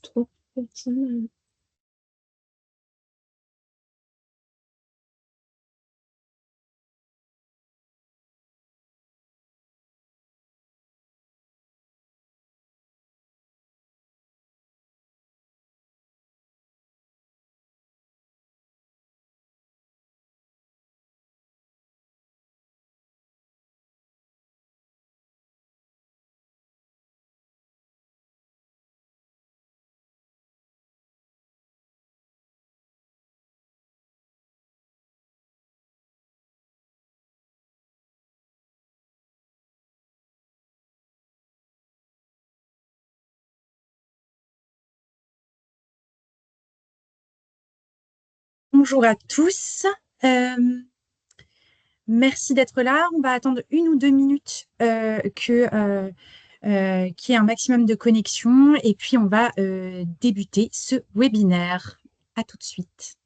Trop petit. Bonjour à tous. Euh, Merci d'être là. On va attendre 1 ou 2 minutes qu'il y ait un maximum de connexion et puis on va débuter ce webinaire. À tout de suite.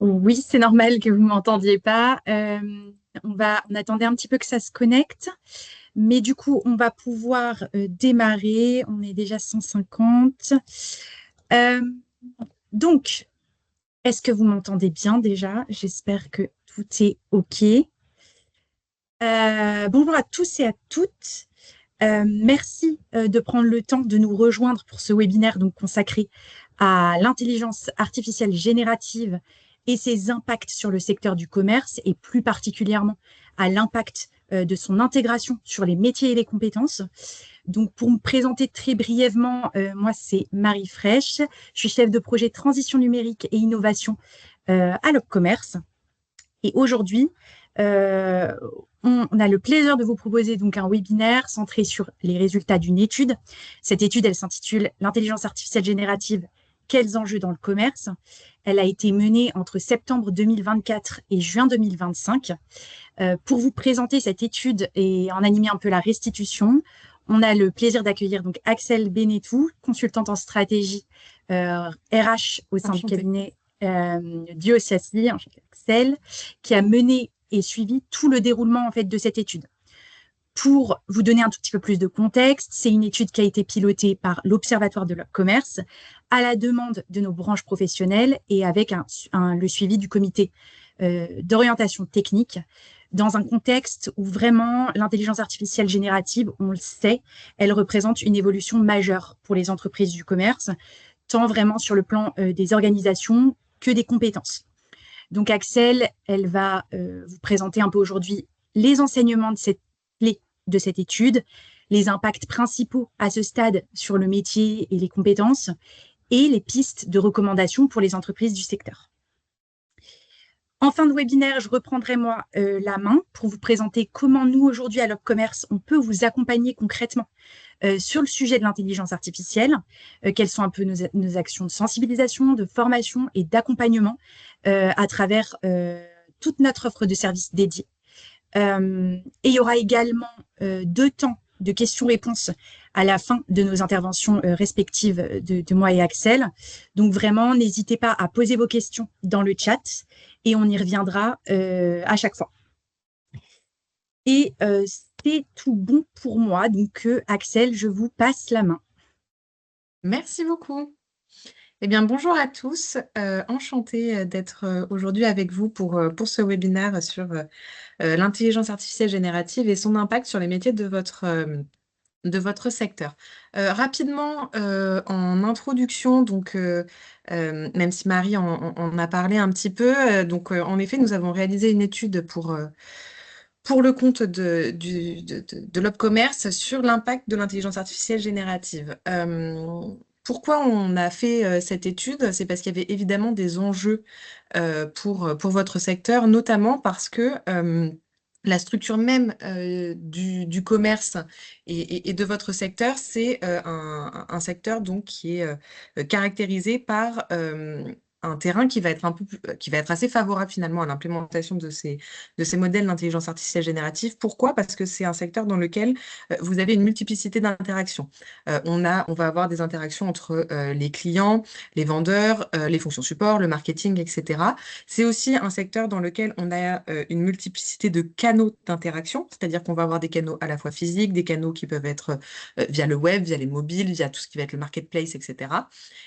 Oui, c'est normal que vous ne m'entendiez pas. On attendait un petit peu que ça se connecte, mais du coup, on va pouvoir démarrer. On est déjà 150. Euh, donc, est-ce que vous m'entendez bien déjà? J'espère que tout est OK. Bonjour à tous et à toutes. Merci de prendre le temps de nous rejoindre pour ce webinaire donc consacré à l'intelligence artificielle générative et ses impacts sur le secteur du commerce et plus particulièrement à l'impact de son intégration sur les métiers et les compétences. Donc, pour me présenter très brièvement, moi, c'est Marie Fraîche. Je suis chef de projet transition numérique et innovation à l'Opcommerce. Et aujourd'hui, euh, on a le plaisir de vous proposer donc un webinaire centré sur les résultats d'une étude. Cette étude, elle s'intitule L'intelligence artificielle générative, quels enjeux dans le commerce? Elle a été menée entre septembre 2024 et juin 2025. Pour vous présenter cette étude et en animer un peu la restitution, on a le plaisir d'accueillir donc Axel Benetou, consultante en stratégie RH au sein du cabinet Diosasi, Axel, qui a mené et suivi tout le déroulement en fait de cette étude. Pour vous donner un tout petit peu plus de contexte, c'est une étude qui a été pilotée par l'Observatoire de l'e-commerce à la demande de nos branches professionnelles et avec le suivi du comité d'orientation technique dans un contexte où vraiment l'intelligence artificielle générative, on le sait, elle représente une évolution majeure pour les entreprises du commerce, tant vraiment sur le plan des organisations que des compétences. Donc Axel, elle va vous présenter un peu aujourd'hui les enseignements de cette clé de cette étude, les impacts principaux à ce stade sur le métier et les compétences, et les pistes de recommandations pour les entreprises du secteur. En fin de webinaire, je reprendrai moi la main pour vous présenter comment nous, aujourd'hui à l'Opcommerce, on peut vous accompagner concrètement sur le sujet de l'intelligence artificielle, quelles sont un peu nos actions de sensibilisation, de formation et d'accompagnement à travers toute notre offre de services dédiés. Et il y aura également 2 temps de questions-réponses à la fin de nos interventions respectives de moi et Axel. Donc vraiment, n'hésitez pas à poser vos questions dans le chat et on y reviendra à chaque fois. Et c'est tout bon pour moi. Donc, Axel, je vous passe la main. Merci beaucoup. Eh bien, bonjour à tous. Enchantée d'être aujourd'hui avec vous pour ce webinaire sur l'intelligence artificielle générative et son impact sur les métiers de votre secteur. Rapidement, en introduction, même si Marie en a parlé un petit peu, en effet, nous avons réalisé une étude pour le compte de l'Opcommerce sur l'impact de l'intelligence artificielle générative. Pourquoi on a fait cette étude? C'est parce qu'il y avait évidemment des enjeux pour votre secteur, notamment parce que la structure même du commerce et de votre secteur, c'est un secteur donc qui est caractérisé par un terrain qui va être qui va être assez favorable finalement à l'implémentation de ces modèles d'intelligence artificielle générative. Pourquoi? Parce que c'est un secteur dans lequel vous avez une multiplicité d'interactions. On va avoir des interactions entre les clients, les vendeurs, les fonctions support, le marketing, etc. C'est aussi un secteur dans lequel on a une multiplicité de canaux d'interaction, c'est-à-dire qu'on va avoir des canaux à la fois physiques, des canaux qui peuvent être via le web, via les mobiles, via tout ce qui va être le marketplace, etc.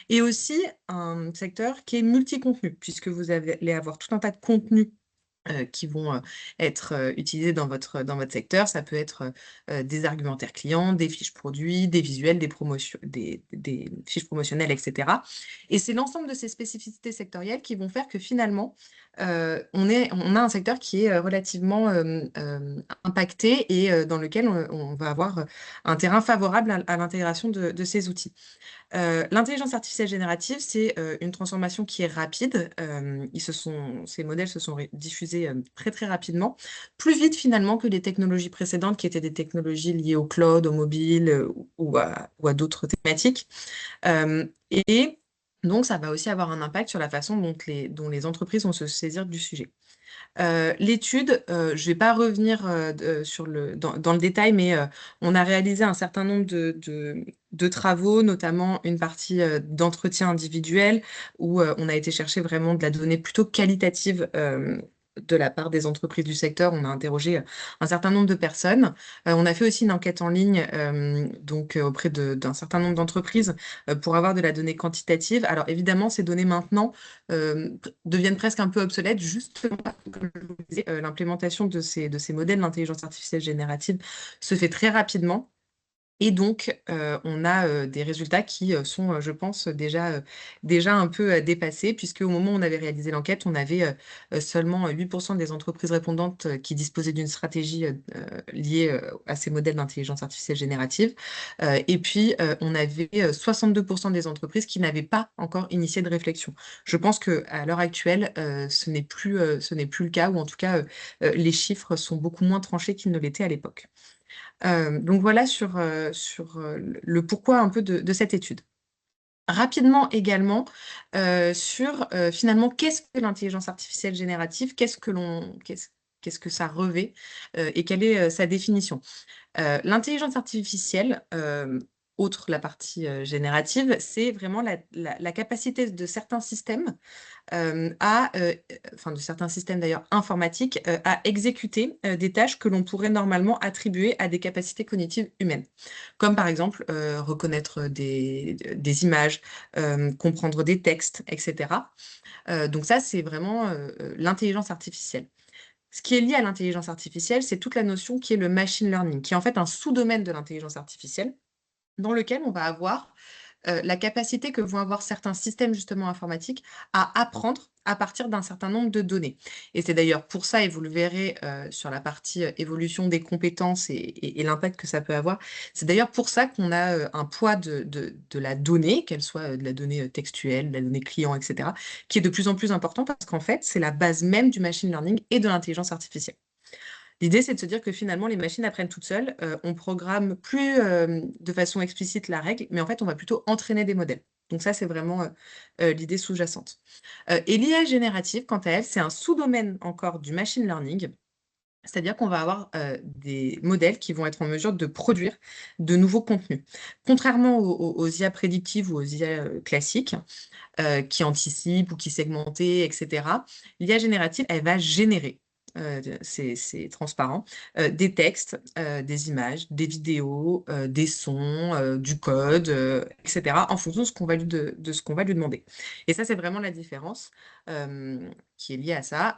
Et aussi un secteur qui est multi-contenu, puisque vous allez avoir tout un tas de contenus qui vont être utilisés dans votre secteur. Ça peut être des argumentaires clients, des fiches produits, des visuels, des promotions, des fiches promotionnelles, etc. Et c'est l'ensemble de ces spécificités sectorielles qui vont faire que finalement, on a un secteur qui est relativement impacté et dans lequel on va avoir un terrain favorable à l'intégration de ces outils. L'intelligence artificielle générative, c'est une transformation qui est rapide. Ces modèles se sont diffusés très très rapidement, plus vite finalement que les technologies précédentes qui étaient des technologies liées au cloud, au mobile ou à d'autres thématiques. Et donc, ça va aussi avoir un impact sur la façon dont les entreprises vont se saisir du sujet. L'étude, je ne vais pas revenir dans le détail, mais on a réalisé un certain nombre de travaux, notamment une partie d'entretien individuel, où on a été chercher vraiment de la donnée plutôt qualitative de la part des entreprises du secteur. On a interrogé un certain nombre de personnes. On a fait aussi une enquête en ligne auprès d'un certain nombre d'entreprises pour avoir de la donnée quantitative. Alors évidemment, ces données maintenant deviennent presque un peu obsolètes, justement comme je vous disais, l'implémentation de ces modèles d'intelligence artificielle générative se fait très rapidement. Et donc, on a des résultats qui sont, je pense, déjà un peu dépassés, puisque au moment où on avait réalisé l'enquête, on avait seulement 8% des entreprises répondantes qui disposaient d'une stratégie liée à ces modèles d'intelligence artificielle générative. Et puis, on avait 62% des entreprises qui n'avaient pas encore initié de réflexion. Je pense qu'à l'heure actuelle, ce n'est plus le cas, ou en tout cas, les chiffres sont beaucoup moins tranchés qu'ils ne l'étaient à l'époque. Donc voilà sur le pourquoi un peu de cette étude. Rapidement également sur finalement qu'est-ce que l'intelligence artificielle générative, qu'est-ce que ça revêt et quelle est sa définition. L'intelligence artificielle, outre la partie générative, c'est vraiment la capacité de certains systèmes enfin de certains systèmes d'ailleurs informatiques, à exécuter des tâches que l'on pourrait normalement attribuer à des capacités cognitives humaines, comme par exemple reconnaître des images, comprendre des textes, etc. Donc ça, c'est vraiment l'intelligence artificielle. Ce qui est lié à l'intelligence artificielle, c'est toute la notion qui est le machine learning, qui est en fait un sous-domaine de l'intelligence artificielle, dans lequel on va avoir la capacité que vont avoir certains systèmes justement informatiques à apprendre à partir d'un certain nombre de données. Et c'est d'ailleurs pour ça, et vous le verrez sur la partie évolution des compétences et l'impact que ça peut avoir, c'est d'ailleurs pour ça qu'on a un poids de la donnée, qu'elle soit de la donnée textuelle, de la donnée client, etc., qui est de plus en plus important parce qu'en fait, c'est la base même du machine learning et de l'intelligence artificielle. L'idée, c'est de se dire que finalement, les machines apprennent toutes seules. On programme plus de façon explicite la règle, mais en fait, on va plutôt entraîner des modèles. Donc ça, c'est vraiment l'idée sous-jacente. Et l'IA générative, quant à elle, c'est un sous-domaine encore du machine learning. C'est-à-dire qu'on va avoir des modèles qui vont être en mesure de produire de nouveaux contenus. Contrairement aux IA prédictives ou aux IA classiques, qui anticipent ou qui segmentent, etc., l'IA générative, elle va générer. c'est transparent, des textes, des images, des vidéos, des sons, du code, etc., en fonction de ce qu'on va lui demander. Et ça, c'est vraiment la différence qui est liée à ça.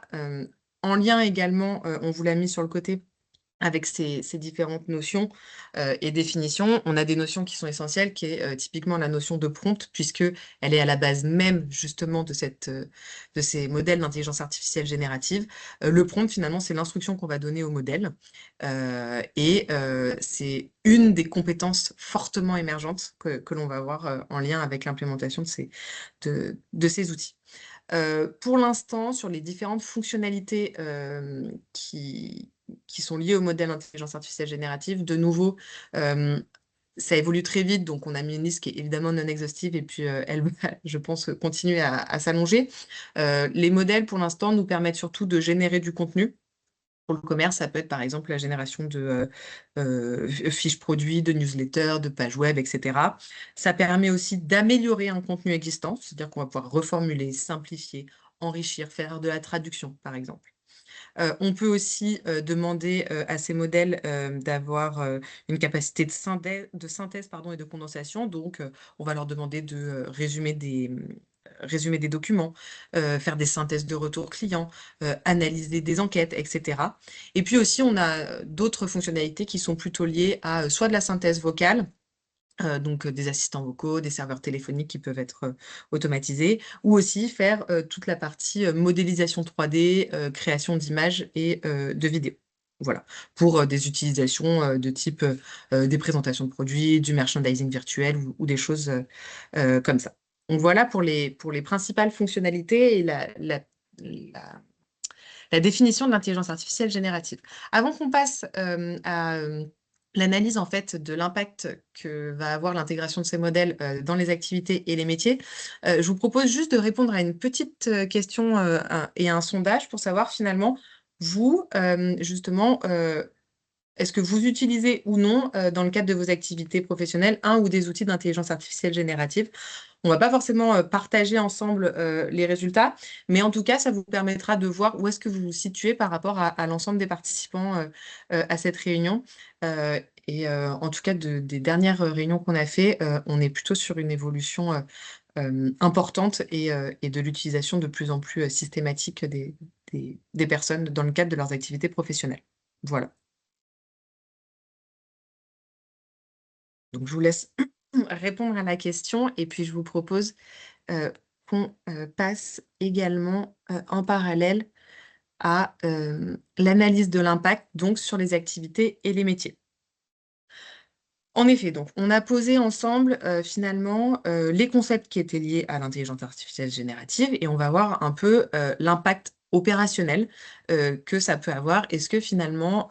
En lien également, on vous l'a mis sur le côté avec ces différentes notions, et définitions. On a des notions qui sont essentielles, qui est, typiquement la notion de prompt, puisque elle est à la base même justement de ces modèles d'intelligence artificielle générative. Le prompt finalement, c'est l'instruction qu'on va donner au modèle, c'est une des compétences fortement émergentes que l'on va avoir, en lien avec l'implémentation de ces outils. Pour l'instant, sur les différentes fonctionnalités, qui sont liées au modèle d'intelligence artificielle générative, de nouveau, ça évolue très vite, donc on a mis une liste qui est évidemment non exhaustive et puis, elle va, je pense, continuer à s'allonger. Les modèles, pour l'instant, nous permettent surtout de générer du contenu. Pour le commerce, ça peut être par exemple la génération de fiches produits, de newsletters, de pages web, etc. Ça permet aussi d'améliorer un contenu existant, c'est-à-dire qu'on va pouvoir reformuler, simplifier, enrichir, faire de la traduction, par exemple. On peut aussi demander à ces modèles d'avoir une capacité de synthèse pardon, et de condensation. Donc, on va leur demander de résumer des documents, faire des synthèses de retour client, analyser des enquêtes, etc. Et puis aussi, on a d'autres fonctionnalités qui sont plutôt liées à soit de la synthèse vocale, donc des assistants vocaux, des serveurs téléphoniques qui peuvent être automatisés, ou aussi faire toute la partie modélisation 3D, création d'images et de vidéos. Voilà, pour des utilisations de type des présentations de produits, du merchandising virtuel ou des choses comme ça. Donc voilà pour les principales fonctionnalités et la définition de l'intelligence artificielle générative. Avant qu'on passe à l'analyse en fait de l'impact que va avoir l'intégration de ces modèles dans les activités et les métiers, je vous propose juste de répondre à une petite question et à un sondage pour savoir finalement, vous, justement, est-ce que vous utilisez ou non, dans le cadre de vos activités professionnelles, un ou des outils d'intelligence artificielle générative? On va pas forcément, partager ensemble, les résultats, mais en tout cas, ça vous permettra de voir où est-ce que vous vous situez par rapport à l'ensemble des participants, à cette réunion. En tout cas des dernières, réunions qu'on a fait, on est plutôt sur une évolution, importante et de l'utilisation de plus en plus, systématique des personnes dans le cadre de leurs activités professionnelles. Voilà. Donc je vous laisse répondre à la question et puis je vous propose, qu'on, passe également, en parallèle à, l'analyse de l'impact, donc sur les activités et les métiers. En effet, donc on a posé ensemble, finalement, les concepts qui étaient liés à l'intelligence artificielle générative et on va voir un peu, l'impact opérationnel, que ça peut avoir. Est-ce que finalement,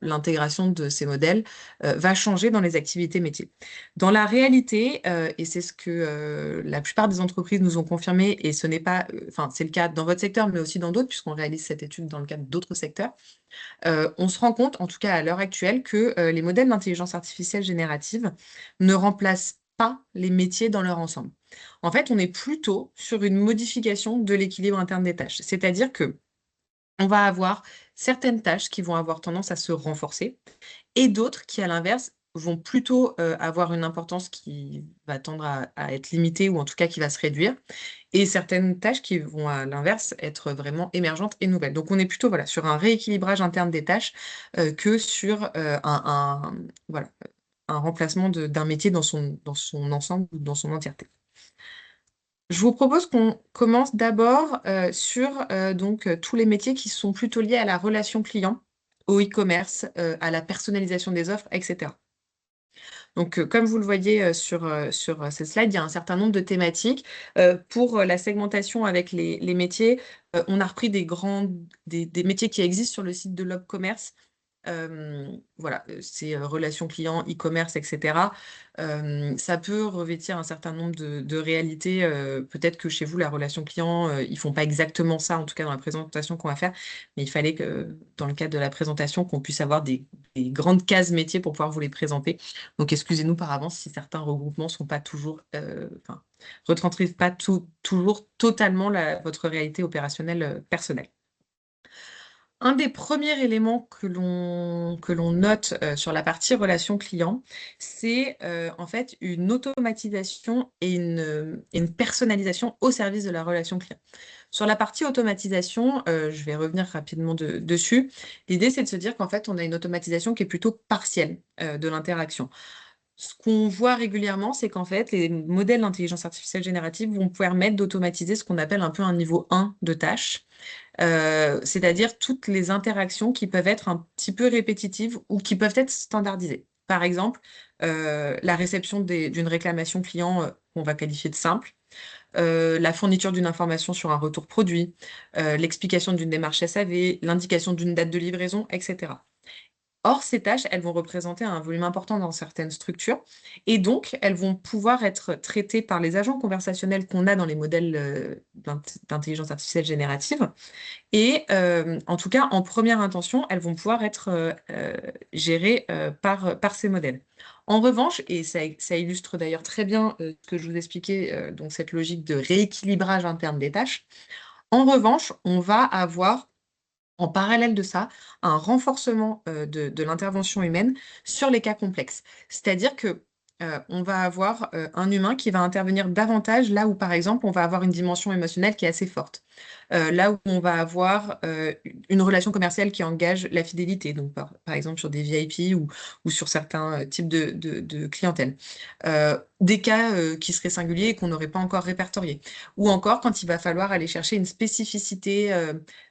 l'intégration de ces modèles, va changer dans les activités métiers? Dans la réalité, et c'est ce que, la plupart des entreprises nous ont confirmé et ce n'est pas, enfin, c'est le cas dans votre secteur, mais aussi dans d'autres, puisqu'on réalise cette étude dans le cadre d'autres secteurs. On se rend compte, en tout cas à l'heure actuelle, que, les modèles d'intelligence artificielle générative ne remplacent pas les métiers dans leur ensemble. En fait, on est plutôt sur une modification de l'équilibre interne des tâches. C'est-à-dire que on va avoir certaines tâches qui vont avoir tendance à se renforcer et d'autres qui, à l'inverse, vont plutôt, avoir une importance qui va tendre à être limitée ou en tout cas qui va se réduire et certaines tâches qui vont, à l'inverse, être vraiment émergentes et nouvelles. Donc on est plutôt, voilà, sur un rééquilibrage interne des tâches, que sur, voilà, un remplacement d'un métier dans son ensemble ou dans son entièreté. Je vous propose qu'on commence d'abord, sur, donc, tous les métiers qui sont plutôt liés à la relation client, au e-commerce, à la personnalisation des offres et cetera. Donc, comme vous le voyez, sur ces slides, il y a un certain nombre de thématiques. Pour la segmentation avec les métiers, on a repris des métiers qui existent sur le site de l'Obcommerce. Voilà, c'est, relations clients, e-commerce et cetera. Ça peut revêtir un certain nombre de réalités, peut-être que chez vous, la relation client, ils font pas exactement ça, en tout cas dans la présentation qu'on va faire, mais il fallait que, dans le cadre de la présentation, qu'on puisse avoir des grandes cases métiers pour pouvoir vous les présenter. Donc excusez-nous par avance si certains regroupements sont pas toujours, enfin, retranscrivent pas toujours totalement votre réalité opérationnelle, personnelle. Un des premiers éléments que l'on note sur la partie relation client, c'est en fait une automatisation et une personnalisation au service de la relation client. Sur la partie automatisation, je vais revenir rapidement dessus. L'idée, c'est de se dire qu'en fait, on a une automatisation qui est plutôt partielle de l'interaction. Ce qu'on voit régulièrement, c'est qu'en fait, les modèles d'intelligence artificielle générative vont permettre d'automatiser ce qu'on appelle un peu un niveau 1 de tâches, c'est-à-dire toutes les interactions qui peuvent être un petit peu répétitives ou qui peuvent être standardisées. Par exemple, la réception d'une réclamation client qu'on va qualifier de simple, la fourniture d'une information sur un retour produit, l'explication d'une démarche SAV, l'indication d'une date de livraison, etc. Or, ces tâches, elles vont représenter un volume important dans certaines structures et donc elles vont pouvoir être traitées par les agents conversationnels qu'on a dans les modèles d'intelligence artificielle générative et en tout cas, en première intention, elles vont pouvoir être gérées par ces modèles. En revanche, et ça illustre d'ailleurs très bien ce que je vous expliquais, donc cette logique de rééquilibrage interne des tâches, en revanche, on va avoir en parallèle de ça, un renforcement de l'intervention humaine sur les cas complexes. C'est-à-dire que on va avoir un humain qui va intervenir davantage là où, par exemple, on va avoir une dimension émotionnelle qui est assez forte. Là où on va avoir une relation commerciale qui engage la fidélité, donc par exemple sur des VIP ou sur certains types de clientèle. Des cas qui seraient singuliers et qu'on n'aurait pas encore répertoriés. Ou encore quand il va falloir aller chercher une spécificité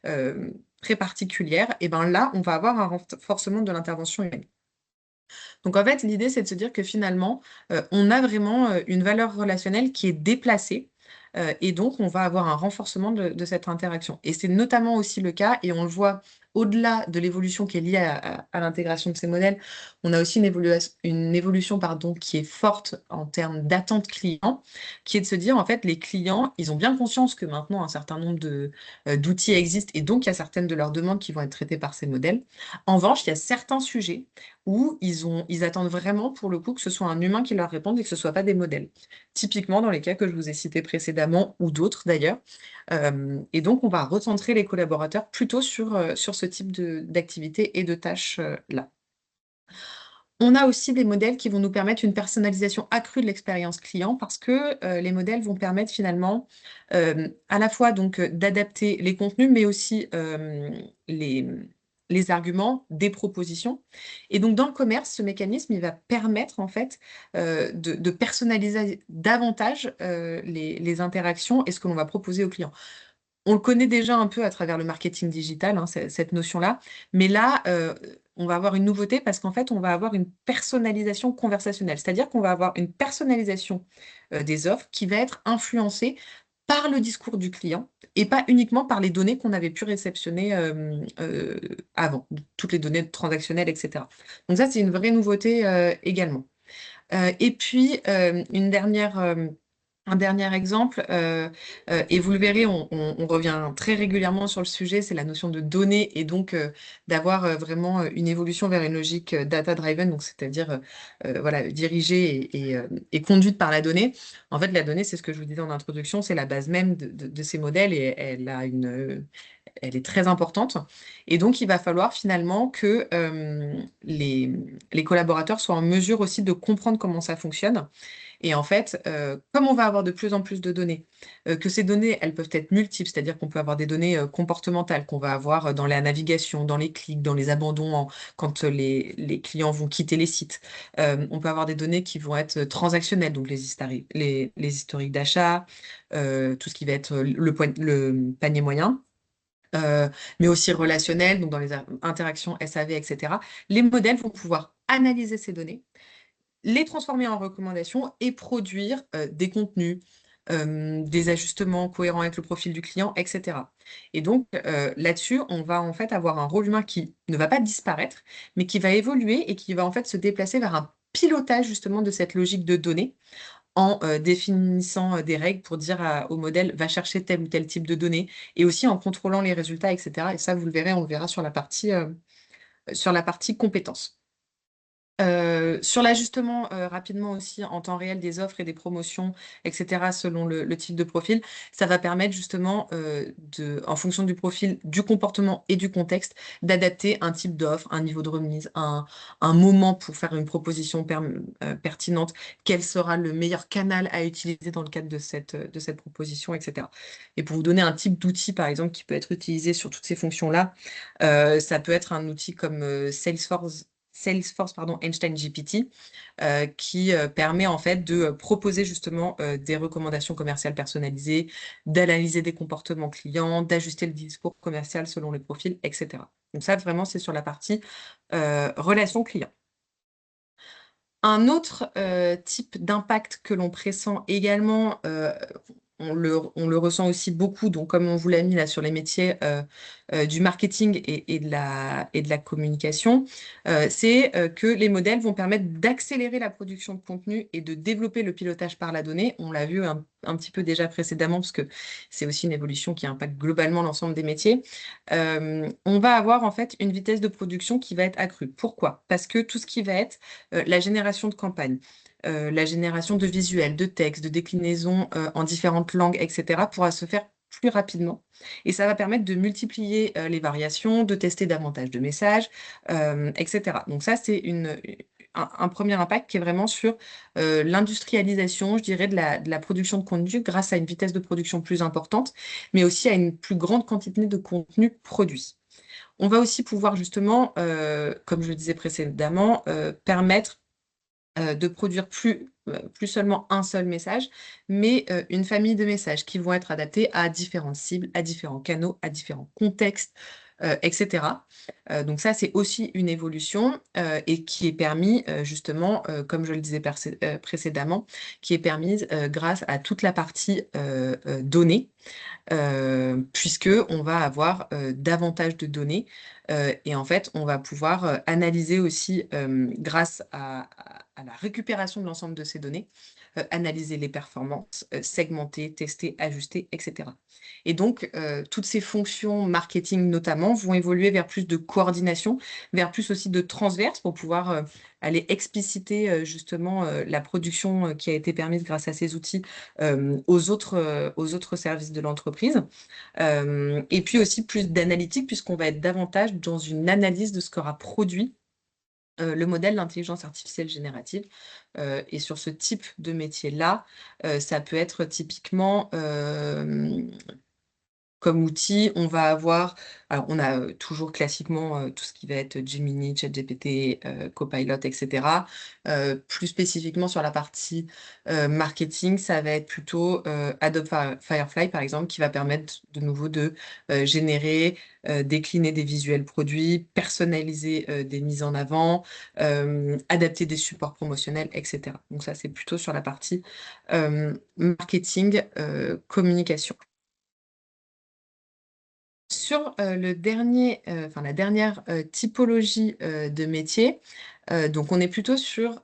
euh, très particulière, et ben là, on va avoir un renforcement de l'intervention humaine. Donc en fait, l'idée, c'est de se dire que finalement, on a vraiment une valeur relationnelle qui est déplacée. Et donc, on va avoir un renforcement de cette interaction. Et c'est notamment aussi le cas, et on le voit au-delà de l'évolution qui est liée à l'intégration de ces modèles, on a aussi une évolution pardon, qui est forte en termes d'attente client, qui est de se dire, en fait, les clients, ils ont bien conscience que maintenant, un certain nombre d'outils existent, et donc il y a certaines de leurs demandes qui vont être traitées par ces modèles. En revanche, il y a certains sujets où ils attendent vraiment, pour le coup, que ce soit un humain qui leur réponde et que ce ne soit pas des modèles. Typiquement dans les cas que je vous ai cités précédemment, ou d'autres d'ailleurs. Et donc, on va recentrer les collaborateurs plutôt sur ce type d'activité et de tâches là. On a aussi des modèles qui vont nous permettre une personnalisation accrue de l'expérience client parce que les modèles vont permettre finalement à la fois donc d'adapter les contenus, mais aussi les, les arguments des propositions. Et donc dans le commerce, ce mécanisme, il va permettre en fait de personnaliser davantage les interactions et ce que l'on va proposer aux clients. On le connaît déjà un peu à travers le marketing digital, hein, cette notion-là. Mais là, on va avoir une nouveauté parce qu'en fait, on va avoir une personnalisation conversationnelle. C'est-à-dire qu'on va avoir une personnalisation des offres qui va être influencée par le discours du client et pas uniquement par les données qu'on avait pu réceptionner avant, toutes les données transactionnelles, etc. Donc ça, c'est une vraie nouveauté également. Et puis, un dernier exemple, et vous le verrez, on revient très régulièrement sur le sujet, c'est la notion de données et donc d'avoir vraiment une évolution vers une logique data-driven, donc c'est-à-dire voilà, dirigée et conduite par la donnée. En fait, la donnée, c'est ce que je vous disais en introduction, c'est la base même de ces modèles et elle est très importante. Et donc, il va falloir finalement que les collaborateurs soient en mesure aussi de comprendre comment ça fonctionne. Et en fait, comme on va avoir de plus en plus de données, que ces données, elles peuvent être multiples, c'est-à-dire qu'on peut avoir des données comportementales qu'on va avoir dans la navigation, dans les clics, dans les abandons, quand les clients vont quitter les sites. On peut avoir des données qui vont être transactionnelles, donc les historiques d'achat, tout ce qui va être le panier moyen mais aussi relationnel, donc dans les interactions SAV, etc. Les modèles vont pouvoir analyser ces données, les transformer en recommandations et produire des contenus, des ajustements cohérents avec le profil du client, etc. Et donc là-dessus, on va en fait avoir un rôle humain qui ne va pas disparaître, mais qui va évoluer et qui va en fait se déplacer vers un pilotage justement de cette logique de données en définissant des règles pour dire au modèle va chercher tel ou tel type de données et aussi en contrôlant les résultats, etc. Et ça, vous le verrez, on le verra sur la partie compétences. Sur l'ajustement rapidement aussi en temps réel des offres et des promotions, etc., selon le type de profil, ça va permettre justement, en fonction du profil, du comportement et du contexte, d'adapter un type d'offre, un niveau de remise, un moment pour faire une proposition pertinente, quel sera le meilleur canal à utiliser dans le cadre de cette proposition, etc. Et pour vous donner un type d'outil, par exemple, qui peut être utilisé sur toutes ces fonctions-là, ça peut être un outil comme Salesforce, pardon, Einstein GPT, qui permet en fait de proposer justement des recommandations commerciales personnalisées, d'analyser des comportements clients, d'ajuster le discours commercial selon les profils, etc. Donc ça, vraiment, c'est sur la partie relation client. Un autre type d'impact que l'on pressent également, on le ressent aussi beaucoup, donc comme on vous l'a mis là sur les métiers du marketing et de la communication, c'est que les modèles vont permettre d'accélérer la production de contenu et de développer le pilotage par la donnée. On l'a vu un petit peu déjà précédemment, parce que c'est aussi une évolution qui impacte globalement l'ensemble des métiers. On va avoir en fait une vitesse de production qui va être accrue. Pourquoi? Parce que tout ce qui va être la génération de campagnes, la génération de visuels, de textes, de déclinaisons en différentes langues, etc., pourra se faire plus rapidement. Et ça va permettre de multiplier les variations, de tester davantage de messages, etc. Donc ça, c'est un premier impact qui est vraiment sur l'industrialisation, je dirais, de la production de contenu grâce à une vitesse de production plus importante, mais aussi à une plus grande quantité de contenu produit. On va aussi pouvoir justement, comme je le disais précédemment, permettre de produire plus seulement un seul message, mais une famille de messages qui vont être adaptés à différentes cibles, à différents canaux, à différents contextes, etc. Donc ça, c'est aussi une évolution et qui est permis justement, comme je le disais précédemment, qui est permise grâce à toute la partie données, puisque on va avoir davantage de données et en fait, on va pouvoir analyser aussi grâce à la récupération de l'ensemble de ces données, analyser les performances, segmenter, tester, ajuster, etc. Et donc, toutes ces fonctions marketing notamment vont évoluer vers plus de coordination, vers plus aussi de transverse pour pouvoir aller expliciter justement la production qui a été permise grâce à ces outils aux autres services de l'entreprise. Et puis aussi plus d'analytique, puisqu'on va être davantage dans une analyse de ce qu'aura produit le modèle d'intelligence artificielle générative. Et sur ce type de métier-là, ça peut être typiquement comme outil, on va avoir, alors on a toujours classiquement tout ce qui va être Gemini, ChatGPT, Copilot, etc. Plus spécifiquement sur la partie marketing, ça va être plutôt Adobe Firefly, par exemple, qui va permettre de nouveau de générer, décliner des visuels produits, personnaliser des mises en avant, adapter des supports promotionnels, etc. Donc ça, c'est plutôt sur la partie marketing, communication. Sur la dernière typologie de métier, donc on est plutôt sur,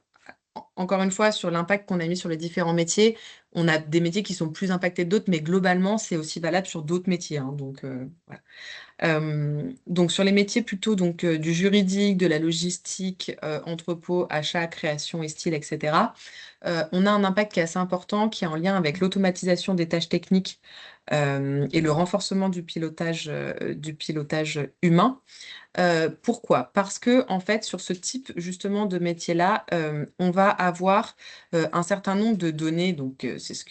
encore une fois, sur l'impact qu'on a mis sur les différents métiers. On a des métiers qui sont plus impactés que d'autres, mais globalement, c'est aussi valable sur d'autres métiers, hein, donc voilà. Donc sur les métiers plutôt donc, du juridique, de la logistique, entrepôt, achat, création et style, etc., on a un impact qui est assez important, qui est en lien avec l'automatisation des tâches techniques et le renforcement du pilotage humain. Pourquoi? Parce que en fait, sur ce type justement de métier-là, on va avoir un certain nombre de données, donc c'est ce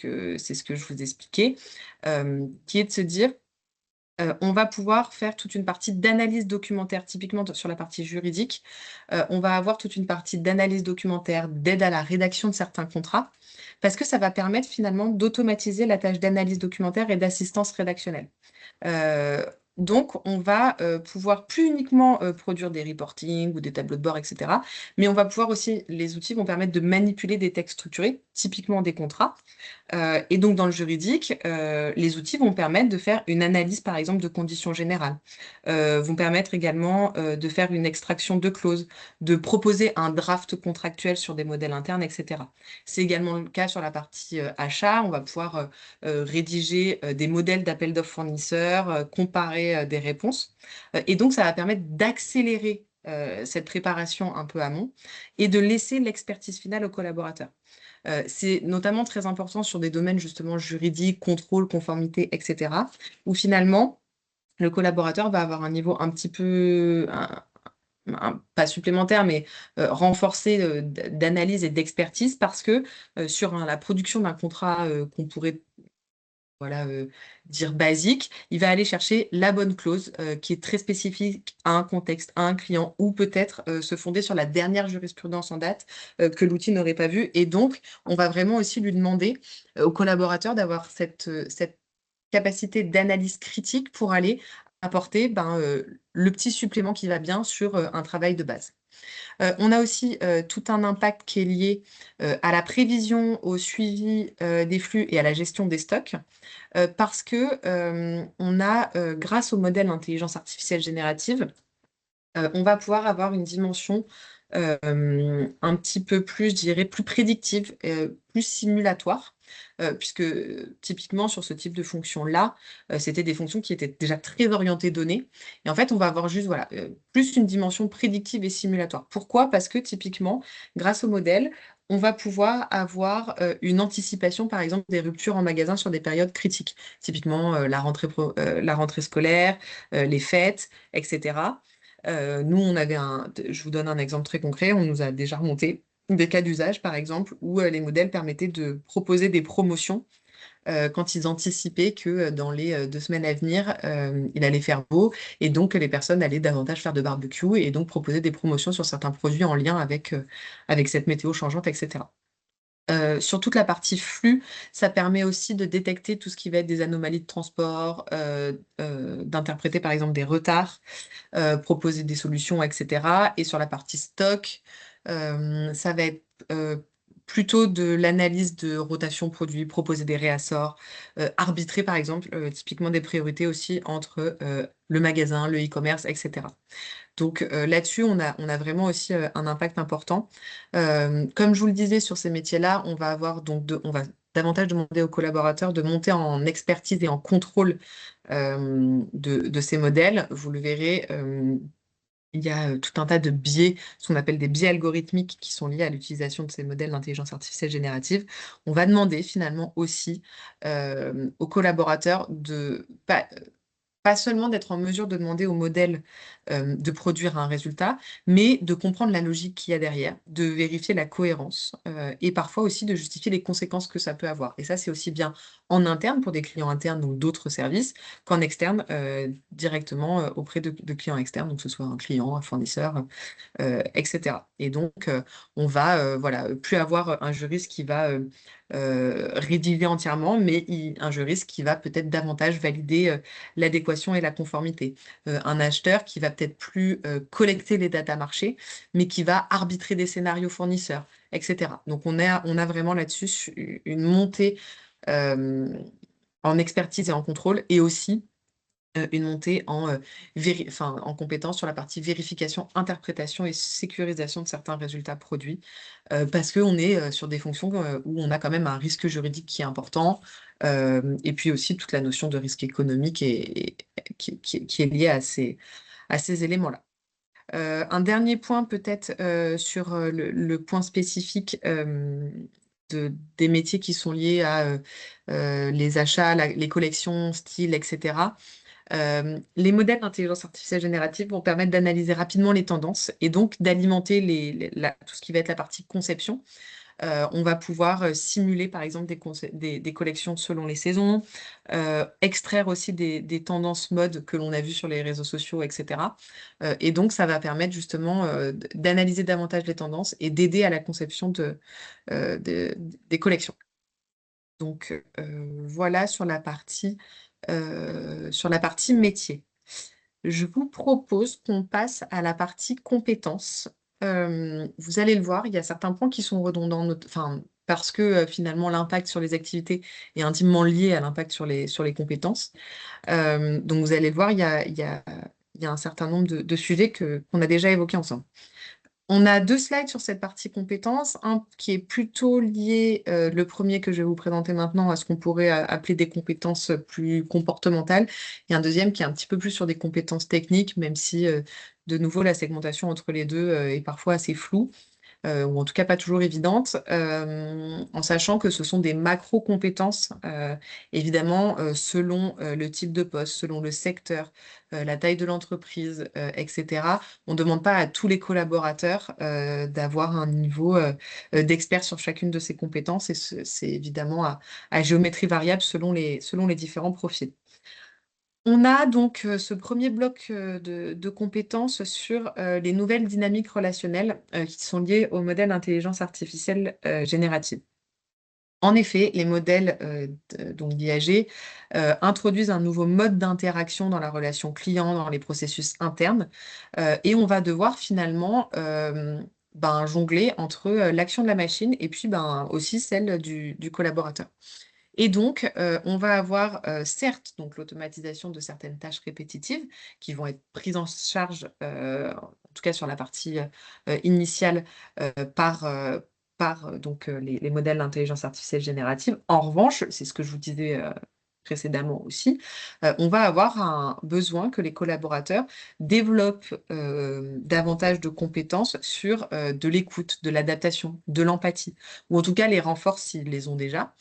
que je vous expliquais, qui est de se dire on va pouvoir faire toute une partie d'analyse documentaire, typiquement sur la partie juridique. On va avoir toute une partie d'analyse documentaire, d'aide à la rédaction de certains contrats, parce que ça va permettre finalement d'automatiser la tâche d'analyse documentaire et d'assistance rédactionnelle. Euh, donc, on va pouvoir plus uniquement produire des reportings ou des tableaux de bord, etc. Mais on va pouvoir aussi, les outils vont permettre de manipuler des textes structurés, typiquement des contrats. Et donc, dans le juridique, les outils vont permettre de faire une analyse, par exemple, de conditions générales, vont permettre également de faire une extraction de clauses, de proposer un draft contractuel sur des modèles internes, etc. C'est également le cas sur la partie achat. On va pouvoir rédiger des modèles d'appel d'offres fournisseurs, comparer des réponses. Et donc, ça va permettre d'accélérer cette préparation un peu amont et de laisser l'expertise finale aux collaborateurs. C'est notamment très important sur des domaines justement juridiques, contrôle, conformité, etc., où finalement, le collaborateur va avoir un niveau un petit peu, pas supplémentaire, mais renforcé d'analyse et d'expertise parce que sur la production d'un contrat qu'on pourrait voilà, dire basique, il va aller chercher la bonne clause qui est très spécifique à un contexte, à un client, ou peut-être se fonder sur la dernière jurisprudence en date que l'outil n'aurait pas vue. Et donc, on va vraiment aussi lui demander aux collaborateurs d'avoir cette capacité d'analyse critique pour aller apporter le petit supplément qui va bien sur un travail de base. On a aussi tout un impact qui est lié à la prévision, au suivi des flux et à la gestion des stocks, parce que on a, grâce au modèle intelligence artificielle générative, on va pouvoir avoir une dimension un petit peu plus, je dirais, plus prédictive, plus simulatoire, puisque typiquement sur ce type de fonction-là, c'était des fonctions qui étaient déjà très orientées données. Et en fait, on va avoir juste voilà, plus une dimension prédictive et simulatoire. Pourquoi? Parce que typiquement, grâce au modèle, on va pouvoir avoir une anticipation, par exemple, des ruptures en magasin sur des périodes critiques. Typiquement, la rentrée scolaire, les fêtes, etc. Nous, je vous donne un exemple très concret, on nous a déjà remonté des cas d'usage, par exemple, où les modèles permettaient de proposer des promotions quand ils anticipaient que dans les 2 semaines à venir, il allait faire beau et donc que les personnes allaient davantage faire de barbecue et donc proposer des promotions sur certains produits en lien avec cette météo changeante, etc. Sur toute la partie flux, ça permet aussi de détecter tout ce qui va être des anomalies de transport, d'interpréter par exemple des retards, proposer des solutions, etc. Et sur la partie stock, ça va être plutôt de l'analyse de rotation produit, proposer des réassorts, arbitrer par exemple, typiquement des priorités aussi entre le magasin, le e-commerce, etc. Donc là-dessus, on a vraiment aussi un impact important. Comme je vous le disais, sur ces métiers-là, on va avoir on va davantage demander aux collaborateurs de monter en expertise et en contrôle de ces modèles. Vous le verrez, il y a tout un tas de biais, ce qu'on appelle des biais algorithmiques qui sont liés à l'utilisation de ces modèles d'intelligence artificielle générative. On va demander finalement aussi aux collaborateurs de pas seulement d'être en mesure de demander au modèle de produire un résultat, mais de comprendre la logique qu'il y a derrière, de vérifier la cohérence et parfois aussi de justifier les conséquences que ça peut avoir. Et ça, c'est aussi bien en interne pour des clients internes ou d'autres services qu'en externe directement auprès de clients externes, donc que ce soit un client, un fournisseur, etc. Et donc, on va voilà, plus avoir un juriste qui va rédiger entièrement, mais un juriste qui va peut-être davantage valider l'adéquation et la conformité. Un acheteur qui va peut-être plus collecter les datas marché, mais qui va arbitrer des scénarios fournisseurs, etc. Donc, on a vraiment là-dessus une montée euh, en expertise et en contrôle, et aussi une montée en compétence sur la partie vérification, interprétation et sécurisation de certains résultats produits, parce qu'on est sur des fonctions où on a quand même un risque juridique qui est important, et puis aussi toute la notion de risque économique qui est liée à ces éléments-là. Un dernier point peut-être sur le point spécifique des métiers qui sont liés à les achats, les collections, styles, etc. Les modèles d'intelligence artificielle générative vont permettre d'analyser rapidement les tendances et donc d'alimenter tout ce qui va être la partie conception. On va pouvoir simuler par exemple des collections selon les saisons, extraire aussi des tendances mode que l'on a vues sur les réseaux sociaux, etc. Et donc ça va permettre justement d'analyser davantage les tendances et d'aider à la conception des collections. Donc voilà sur la partie métier. Je vous propose qu'on passe à la partie compétences. Vous allez le voir, il y a certains points qui sont redondants, enfin, parce que finalement l'impact sur les activités est intimement lié à l'impact sur les compétences. Donc vous allez le voir, il y a un certain nombre de sujets qu'on a déjà évoqués ensemble. On a deux slides sur cette partie compétences, un qui est plutôt lié, le premier que je vais vous présenter maintenant, à ce qu'on pourrait appeler des compétences plus comportementales, et un deuxième qui est un petit peu plus sur des compétences techniques, même si, de nouveau, la segmentation entre les deux est parfois assez floue. Ou en tout cas pas toujours évidente, en sachant que ce sont des macro-compétences, évidemment, selon le type de poste, selon le secteur, la taille de l'entreprise, etc. On ne demande pas à tous les collaborateurs d'avoir un niveau d'expert sur chacune de ces compétences, et c'est évidemment à géométrie variable selon les différents profils. On a donc ce premier bloc de compétences sur les nouvelles dynamiques relationnelles qui sont liées au modèle d'intelligence artificielle générative. En effet, les modèles donc d'IAG introduisent un nouveau mode d'interaction dans la relation client, dans les processus internes, et on va devoir finalement jongler entre l'action de la machine et puis aussi celle du collaborateur. Et donc, on va avoir, certes, donc l'automatisation de certaines tâches répétitives qui vont être prises en charge, en tout cas sur la partie, initiale, par, donc, les modèles d'intelligence artificielle générative. En revanche, c'est ce que je vous disais, précédemment aussi, on va avoir un besoin que les collaborateurs développent, davantage de compétences sur, de l'écoute, de l'adaptation, de l'empathie, ou en tout cas les renforcent s'ils les ont déjà.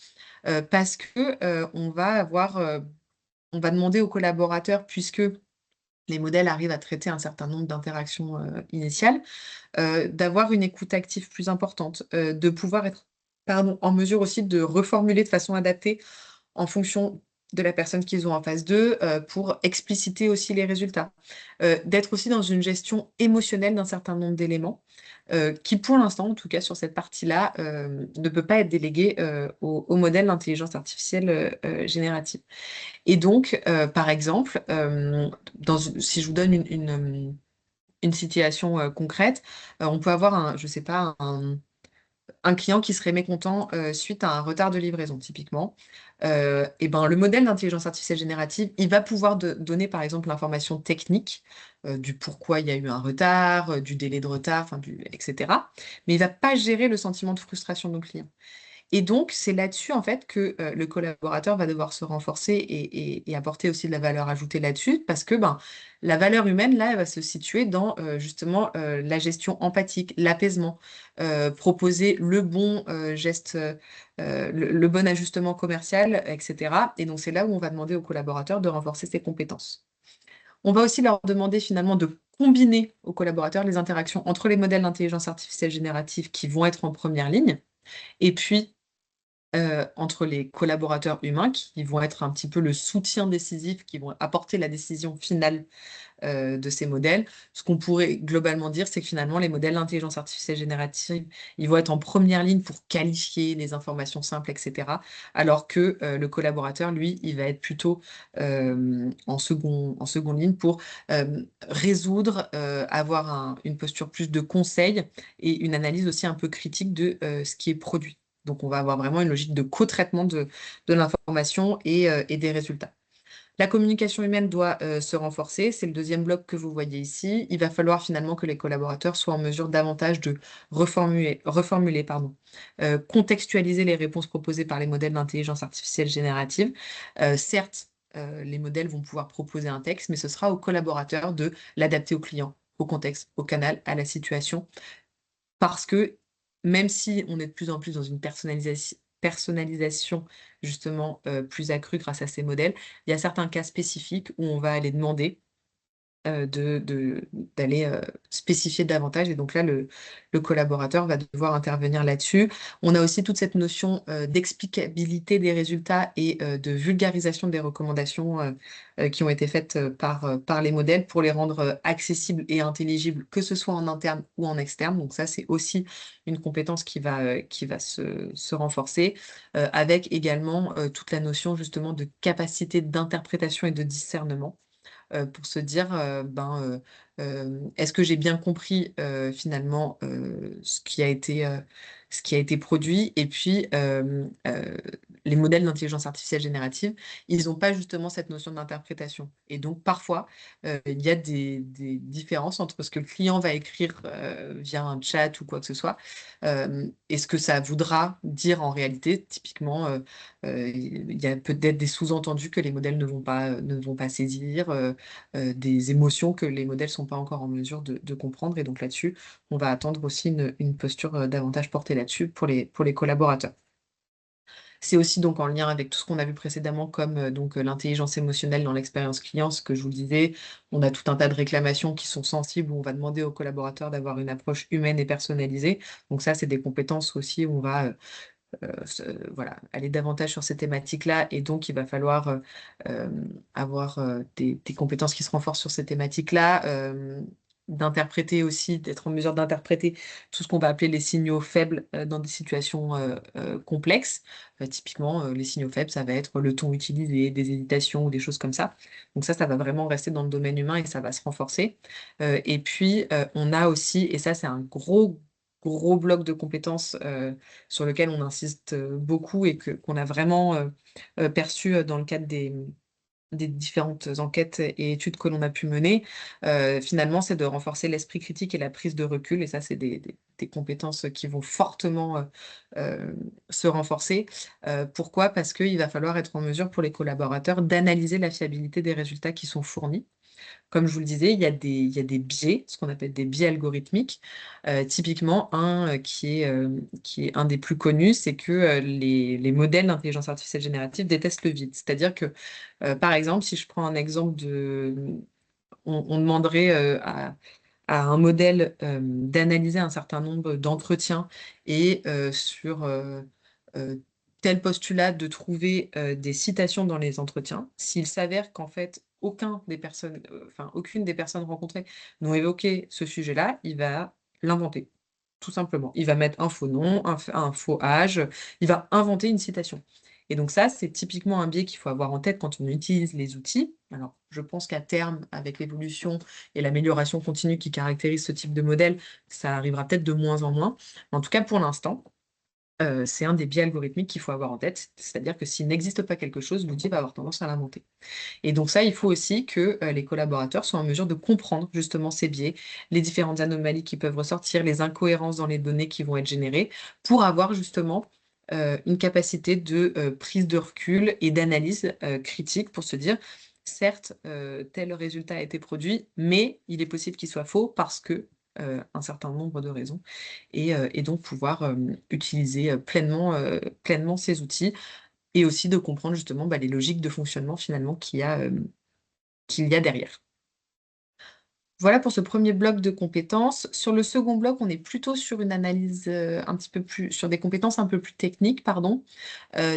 Parce que, on va demander aux collaborateurs, puisque les modèles arrivent à traiter un certain nombre d'interactions, initiales, d'avoir une écoute active plus importante, de pouvoir être, en mesure aussi de reformuler de façon adaptée en fonction de la personne qu'ils ont en face d'eux, pour expliciter aussi les résultats. D'être aussi dans une gestion émotionnelle d'un certain nombre d'éléments, qui pour l'instant, en tout cas sur cette partie-là, ne peut pas être délégué, au modèle d'intelligence artificielle, générative. Et donc, par exemple, si je vous donne une situation, concrète, on peut avoir je sais pas, un client qui serait mécontent, suite à un retard de livraison typiquement, et le modèle d'intelligence artificielle générative, il va pouvoir donner par exemple l'information technique, du pourquoi il y a eu un retard, du délai de retard, enfin et cetera. Mais il va pas gérer le sentiment de frustration de nos clients. Et donc, c'est là-dessus, en fait, que le collaborateur va devoir se renforcer et apporter aussi de la valeur ajoutée là-dessus, parce que la valeur humaine, là, elle va se situer dans justement la gestion empathique, l'apaisement, proposer le bon geste, le bon ajustement commercial, etc. Et donc, c'est là où on va demander aux collaborateurs de renforcer ses compétences. On va aussi leur demander finalement de combiner aux collaborateurs les interactions entre les modèles d'intelligence artificielle générative qui vont être en première ligne, et puis entre les collaborateurs humains qui vont être un petit peu le soutien décisif, qui vont apporter la décision finale, de ces modèles. Ce qu'on pourrait globalement dire, c'est que finalement les modèles d'intelligence artificielle générative, ils vont être en première ligne pour qualifier les informations simples et cetera, alors que, le collaborateur, lui, il va être plutôt, en seconde ligne pour, résoudre, avoir une posture plus de conseil et une analyse aussi un peu critique de, ce qui est produit. Donc on va avoir vraiment une logique de co-traitement de l'information et des résultats. La communication humaine doit, se renforcer, c'est le deuxième bloc que vous voyez ici. Il va falloir finalement que les collaborateurs soient en mesure davantage de reformuler, contextualiser les réponses proposées par les modèles d'intelligence artificielle générative. Certes, les modèles vont pouvoir proposer un texte, mais ce sera aux collaborateurs de l'adapter au client, au contexte, au canal, à la situation. Parce que même si on est de plus en plus dans une personnalisation justement, plus accrue grâce à ces modèles, il y a certains cas spécifiques où on va aller demander d'aller, spécifier davantage, et donc là, le collaborateur va devoir intervenir là-dessus. On a aussi toute cette notion, d'explicabilité des résultats et de vulgarisation des recommandations, qui ont été faites, par les modèles pour les rendre, accessibles et intelligibles, que ce soit en interne ou en externe. Donc ça, c'est aussi une compétence qui va se renforcer, avec également, toute la notion justement de capacité d'interprétation et de discernement, pour se dire, est-ce que j'ai bien compris, finalement, ce qui a été, ce qui a été produit. Et puis, les modèles d'intelligence artificielle générative, ils n'ont pas justement cette notion d'interprétation. Et donc, parfois, il y a des différences entre ce que le client va écrire via un chat ou quoi que ce soit, et ce que ça voudra dire en réalité. Typiquement, il y a peut-être des sous-entendus que les modèles ne vont pas saisir, des émotions que les modèles ne sont pas encore en mesure de comprendre. Et donc là-dessus, on va attendre aussi une posture davantage portée là-dessus pour les collaborateurs. C'est aussi donc en lien avec tout ce qu'on a vu précédemment comme l'intelligence émotionnelle dans l'expérience client, ce que je vous disais. On a tout un tas de réclamations qui sont sensibles où on va demander aux collaborateurs d'avoir une approche humaine et personnalisée. Donc ça, c'est des compétences aussi où on va voilà, aller davantage sur ces thématiques-là. Et donc, il va falloir avoir des compétences qui se renforcent sur ces thématiques-là, d'interpréter aussi, d'être en mesure d'interpréter tout ce qu'on va appeler les signaux faibles dans des situations complexes. Typiquement, les signaux faibles, ça va être le ton utilisé, des hésitations ou des choses comme ça. Donc ça va vraiment rester dans le domaine humain et ça va se renforcer. Et puis, on a aussi, et ça c'est un gros bloc de compétences sur lequel on insiste beaucoup et qu'on a vraiment perçu dans le cadre des différentes enquêtes et études que l'on a pu mener, finalement, c'est de renforcer l'esprit critique et la prise de recul. Et ça, c'est des compétences qui vont fortement se renforcer. Pourquoi? Parce qu'il va falloir être en mesure pour les collaborateurs d'analyser la fiabilité des résultats qui sont fournis. Comme je vous le disais, il y a des biais, ce qu'on appelle des biais algorithmiques. Typiquement, un qui est un des plus connus, c'est que les modèles d'intelligence artificielle générative détestent le vide. C'est-à-dire que, par exemple, si je prends un exemple on demanderait à un modèle d'analyser un certain nombre d'entretiens et sur euh, tel postulat de trouver des citations dans les entretiens. S'il s'avère qu'en fait, aucune des personnes rencontrées n'ont évoqué ce sujet-là, il va l'inventer, tout simplement. Il va mettre un faux nom, un faux âge, il va inventer une citation. Et donc ça, c'est typiquement un biais qu'il faut avoir en tête quand on utilise les outils. Alors, je pense qu'à terme, avec l'évolution et l'amélioration continue qui caractérise ce type de modèle, ça arrivera peut-être de moins en moins. Mais en tout cas, pour l'instant, c'est un des biais algorithmiques qu'il faut avoir en tête. C'est-à-dire que s'il n'existe pas quelque chose, l'outil va avoir tendance à l'inventer. Et donc ça, il faut aussi que les collaborateurs soient en mesure de comprendre justement ces biais, les différentes anomalies qui peuvent ressortir, les incohérences dans les données qui vont être générées, pour avoir justement une capacité de prise de recul et d'analyse critique pour se dire, certes, tel résultat a été produit, mais il est possible qu'il soit faux parce que un certain nombre de raisons, et donc pouvoir utiliser pleinement ces outils et aussi de comprendre justement les logiques de fonctionnement finalement qu'il y a derrière. Voilà pour ce premier bloc de compétences. Sur le second bloc, on est plutôt sur une analyse un petit peu plus, sur des compétences un peu plus techniques, pardon.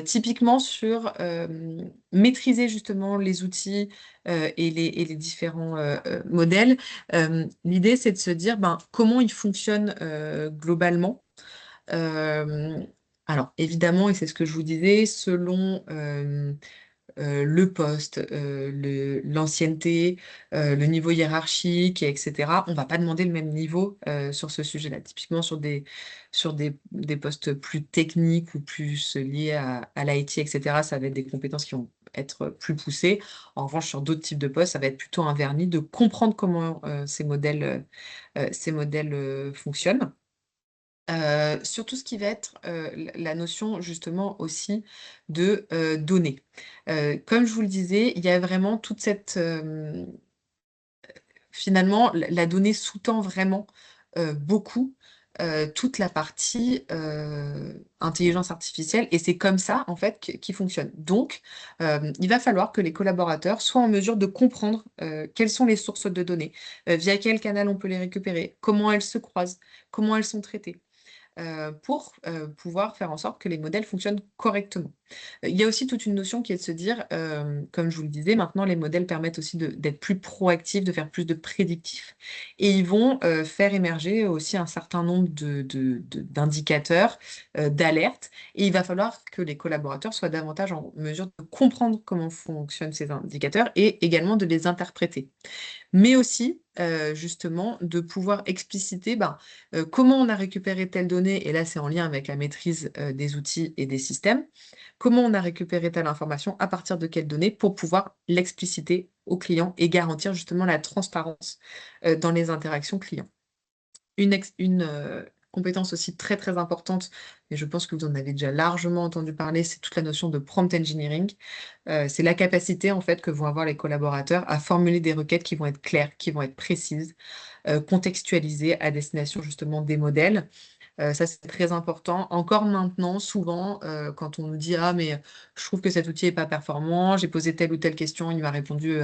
Typiquement sur maîtriser justement les outils et les différents modèles. L'idée, c'est de se dire comment ils fonctionnent globalement. Euh, alors, évidemment, et c'est ce que je vous disais, selon le poste, l'ancienneté, le niveau hiérarchique, etc. On ne va pas demander le même niveau sur ce sujet-là. Typiquement sur des postes plus techniques ou plus liés à l'IT, etc., ça va être des compétences qui vont être plus poussées. En revanche, sur d'autres types de postes, ça va être plutôt un vernis de comprendre comment ces modèles fonctionnent. Sur tout ce qui va être la notion justement aussi de données. Comme je vous le disais, il y a vraiment toute cette... finalement, la donnée sous-tend vraiment beaucoup toute la partie intelligence artificielle et c'est comme ça en fait qu'il fonctionne. Donc, il va falloir que les collaborateurs soient en mesure de comprendre quelles sont les sources de données, via quel canal on peut les récupérer, comment elles se croisent, comment elles sont traitées pour pouvoir faire en sorte que les modèles fonctionnent correctement. Il y a aussi toute une notion qui est de se dire, comme je vous le disais, maintenant les modèles permettent aussi d'être plus proactifs, de faire plus de prédictifs, et ils vont faire émerger aussi un certain nombre d'indicateurs, d'alertes, et il va falloir que les collaborateurs soient davantage en mesure de comprendre comment fonctionnent ces indicateurs et également de les interpréter. Mais aussi, justement, de pouvoir expliciter comment on a récupéré telle donnée, et là c'est en lien avec la maîtrise des outils et des systèmes, comment on a récupéré telle information, à partir de quelles données, pour pouvoir l'expliciter au client et garantir justement la transparence dans les interactions clients. Une compétence aussi très, très importante, et je pense que vous en avez déjà largement entendu parler, c'est toute la notion de prompt engineering. C'est la capacité, en fait, que vont avoir les collaborateurs à formuler des requêtes qui vont être claires, qui vont être précises, contextualisées à destination justement des modèles. Ça, c'est très important. Encore maintenant, souvent, quand on nous dit: «Ah mais, je trouve que cet outil est pas performant, j'ai posé telle ou telle question, il m'a répondu,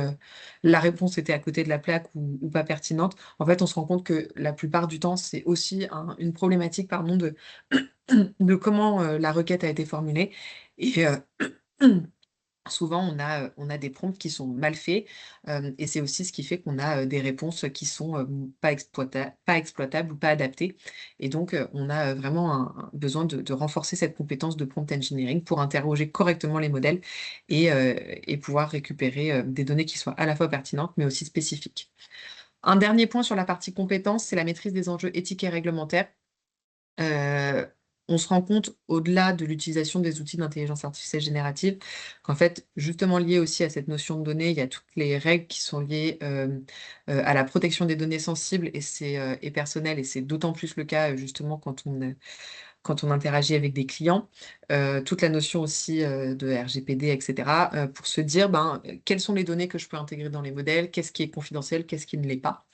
la réponse était à côté de la plaque ou pas pertinente». En fait, on se rend compte que la plupart du temps, c'est aussi une problématique, pardon, de de comment, la requête a été formulée, et souvent, on a des prompts qui sont mal faits, et c'est aussi ce qui fait qu'on a, des réponses qui sont, pas exploitables ou pas adaptées, et donc on a, vraiment un besoin de renforcer cette compétence de prompt engineering pour interroger correctement les modèles et pouvoir récupérer, des données qui soient à la fois pertinentes, mais aussi spécifiques. Un dernier point sur la partie compétences, c'est la maîtrise des enjeux éthiques et réglementaires. Heu, on se rend compte, au-delà de l'utilisation des outils d'intelligence artificielle générative, qu'en fait, justement lié aussi à cette notion de données, il y a toutes les règles qui sont liées, à la protection des données sensibles, et personnelles, et c'est d'autant plus le cas, justement quand on interagit avec des clients. Toute la notion aussi, de RGPD et cetera, pour se dire, quelles sont les données que je peux intégrer dans les modèles? Qu'est-ce qui est confidentiel? Qu'est-ce qui ne l'est pas?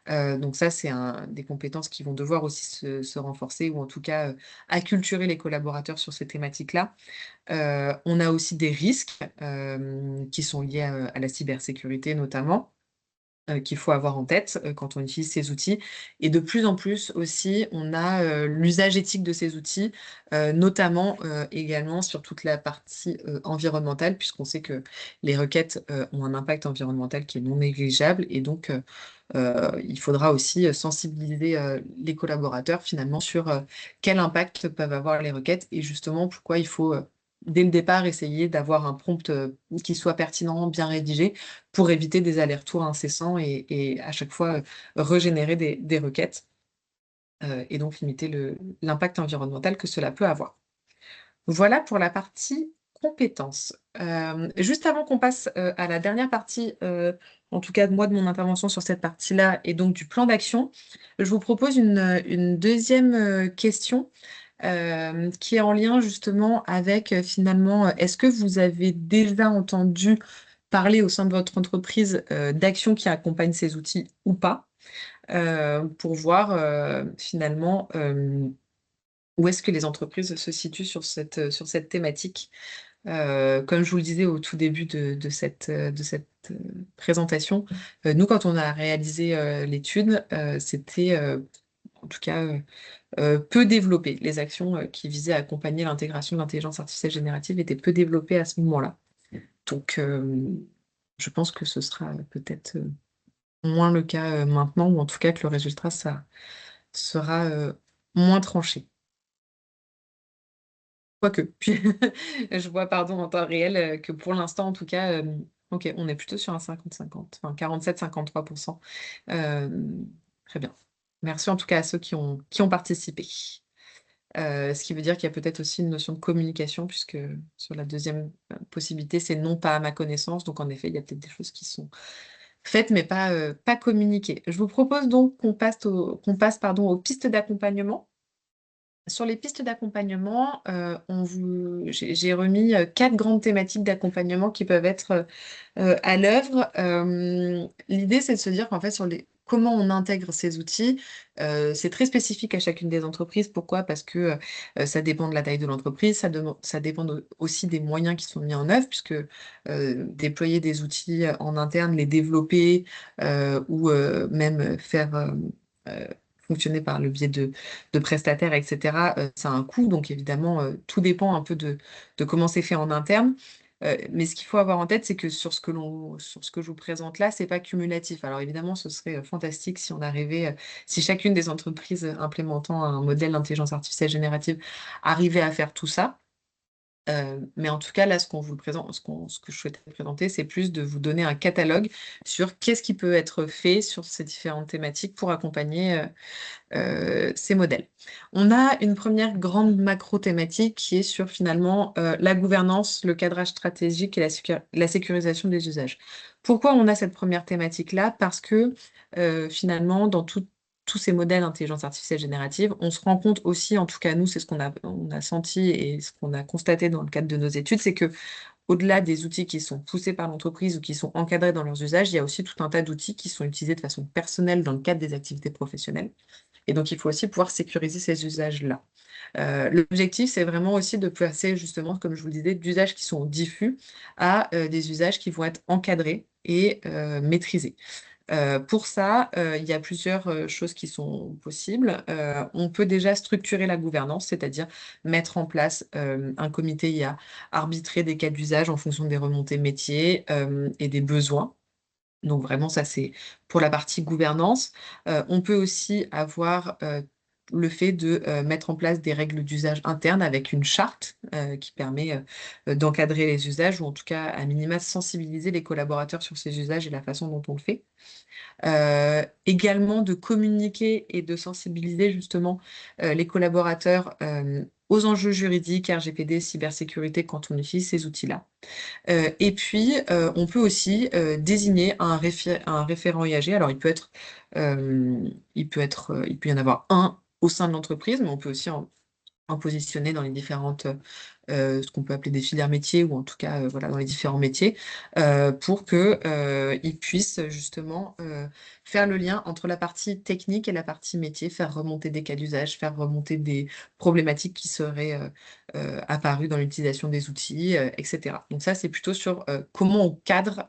Donc ça, c'est des compétences qui vont devoir aussi se renforcer, ou en tout cas, acculturer les collaborateurs sur ces thématiques-là. On a aussi des risques, qui sont liés à la cybersécurité notamment, qu'il faut avoir en tête, quand on utilise ces outils, et de plus en plus aussi, on a, l'usage éthique de ces outils, notamment, également sur toute la partie, environnementale, puisqu'on sait que les requêtes, ont un impact environnemental qui est non négligeable, et donc il faudra aussi, sensibiliser, les collaborateurs finalement sur, quel impact peuvent avoir les requêtes, et justement pourquoi il faut, dès le départ, essayer d'avoir un prompt, qui soit pertinent, bien rédigé, pour éviter des allers-retours incessants, et à chaque fois, régénérer des requêtes, et donc limiter l'impact environnemental que cela peut avoir. Voilà pour la partie compétences. Juste avant qu'on passe, à la dernière partie, en tout cas moi de mon intervention sur cette partie-là, et donc du plan d'action, je vous propose une 2e, question, qui est en lien justement avec, finalement, est-ce que vous avez déjà entendu parler au sein de votre entreprise, d'actions qui accompagnent ces outils ou pas? Pour voir, finalement, où est-ce que les entreprises se situent sur cette thématique? Comme je vous le disais au tout début de cette présentation, nous, quand on a réalisé, l'étude, c'était, en tout cas, peu développé. Les actions, qui visaient à accompagner l'intégration de l'intelligence artificielle générative étaient peu développées à ce moment-là. Donc, je pense que ce sera peut-être, moins le cas, maintenant, ou en tout cas que le résultat ça sera, moins tranché. Quoique, puis je vois, pardon, en temps réel, que pour l'instant, en tout cas, OK, on est plutôt sur un 50-50, enfin 47-53. Très bien. Merci en tout cas à ceux qui ont participé. Ce qui veut dire qu'il y a peut-être aussi une notion de communication, puisque sur la deuxième possibilité, c'est: «Non, pas à ma connaissance», donc en effet, il y a peut-être des choses qui sont faites mais pas communiquées. Je vous propose donc qu'on passe, pardon, aux pistes d'accompagnement. Sur les pistes d'accompagnement, j'ai remis, 4 grandes thématiques d'accompagnement qui peuvent être, à l'œuvre. L'idée, c'est de se dire qu'en fait, sur les comment on intègre ces outils, c'est très spécifique à chacune des entreprises. Pourquoi? Parce que, ça dépend de la taille de l'entreprise, ça dépend aussi des moyens qui sont mis en œuvre, puisque, déployer des outils, en interne, les développer, ou même faire, fonctionner par le biais de prestataires et cetera, ça a un coût. Donc évidemment, tout dépend un peu de comment c'est fait en interne. Mais ce qu'il faut avoir en tête, c'est que sur ce que je vous présente là, c'est pas cumulatif. Alors évidemment, ce serait, fantastique si on arrivait, si chacune des entreprises, implémentant un modèle d'intelligence artificielle générative arrivait à faire tout ça. Mais en tout cas, là, ce que je souhaitais présenter, c'est plus de vous donner un catalogue sur qu'est-ce qui peut être fait sur ces différentes thématiques pour accompagner ces modèles. On a une première grande macro-thématique qui est sur finalement la gouvernance, le cadrage stratégique et la sécurisation des usages. Pourquoi on a cette première thématique-là? Parce que finalement, dans tous ces modèles d'intelligence artificielle générative, on se rend compte aussi, en tout cas nous, c'est ce on a senti et ce qu'on a constaté dans le cadre de nos études, c'est que au-delà des outils qui sont poussés par l'entreprise ou qui sont encadrés dans leurs usages, il y a aussi tout un tas d'outils qui sont utilisés de façon personnelle dans le cadre des activités professionnelles. Et donc, il faut aussi pouvoir sécuriser ces usages-là. L'objectif, c'est vraiment aussi de passer, justement, comme je vous le disais, d'usages qui sont diffus à des usages qui vont être encadrés et maîtrisés. Pour ça, il y a plusieurs choses qui sont possibles. On peut déjà structurer la gouvernance, c'est-à-dire mettre en place un comité IA, arbitrer des cas d'usage en fonction des remontées métiers et des besoins. Donc vraiment, ça c'est pour la partie gouvernance. On peut aussi avoir le fait de mettre en place des règles d'usage internes avec une charte qui permet d'encadrer les usages ou en tout cas à minima sensibiliser les collaborateurs sur ces usages et la façon dont on le fait. Également de communiquer et de sensibiliser justement les collaborateurs aux enjeux juridiques, RGPD, cybersécurité quand on utilise ces outils-là. Et puis, on peut aussi désigner un référent IAG. Alors, il peut y en avoir un au sein de l'entreprise, mais on peut aussi en positionner dans les différentes, ce qu'on peut appeler des filières métiers ou en tout cas, voilà, dans les différents métiers, pour que, ils puissent justement, faire le lien entre la partie technique et la partie métier, faire remonter des cas d'usage, faire remonter des problématiques qui seraient, apparues dans l'utilisation des outils, et cetera. Donc ça, c'est plutôt sur, comment on cadre,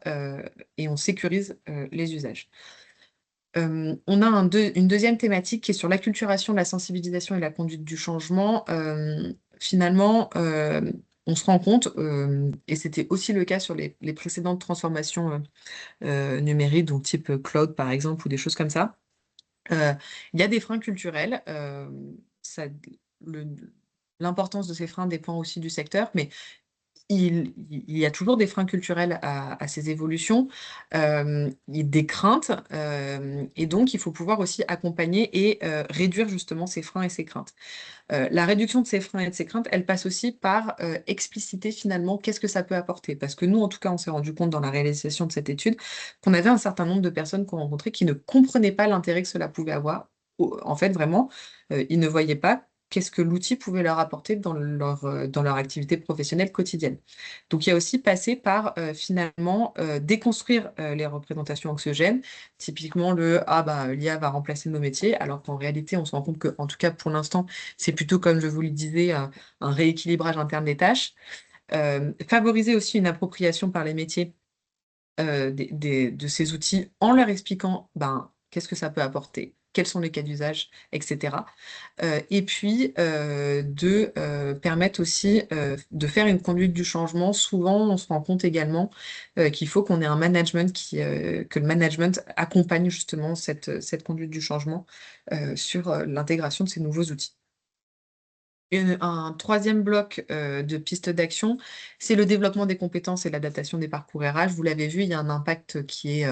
et on sécurise, les usages. On a une deuxième thématique qui est sur l'acculturation, la sensibilisation et la conduite du changement. Finalement, on se rend compte, et c'était aussi le cas sur les précédentes transformations numériques, donc type cloud par exemple, ou des choses comme ça. Il y a des freins culturels. Ça, le- L'importance de ces freins dépend aussi du secteur, mais il y a toujours des freins culturels à ces évolutions, des craintes, et donc il faut pouvoir aussi accompagner et réduire justement ces freins et ces craintes. La réduction de ces freins et de ces craintes, elle passe aussi par expliciter finalement qu'est-ce que ça peut apporter. Parce que nous, en tout cas, on s'est rendu compte dans la réalisation de cette étude qu'on avait un certain nombre de personnes qu'on rencontrait qui ne comprenaient pas l'intérêt que cela pouvait avoir. En fait, vraiment, ils ne voyaient pas qu'est-ce que l'outil pouvait leur apporter dans leur activité professionnelle quotidienne. Donc, il y a aussi passé par finalement déconstruire les représentations anxiogènes, typiquement le «Ah bah l'IA va remplacer nos métiers», alors qu'en réalité, on se rend compte que, en tout cas pour l'instant, c'est plutôt, comme je vous le disais, un rééquilibrage interne des tâches. Favoriser aussi une appropriation par les métiers de ces outils en leur expliquant ben, qu'est-ce que ça peut apporter, quels sont les cas d'usage, etc. Et puis de permettre aussi de faire une conduite du changement. Souvent, on se rend compte également qu'il faut qu'on ait un management que le management accompagne justement cette conduite du changement sur l'intégration de ces nouveaux outils. Un troisième bloc de pistes d'action, c'est le développement des compétences et l'adaptation des parcours RH. Vous l'avez vu, il y a un impact qui est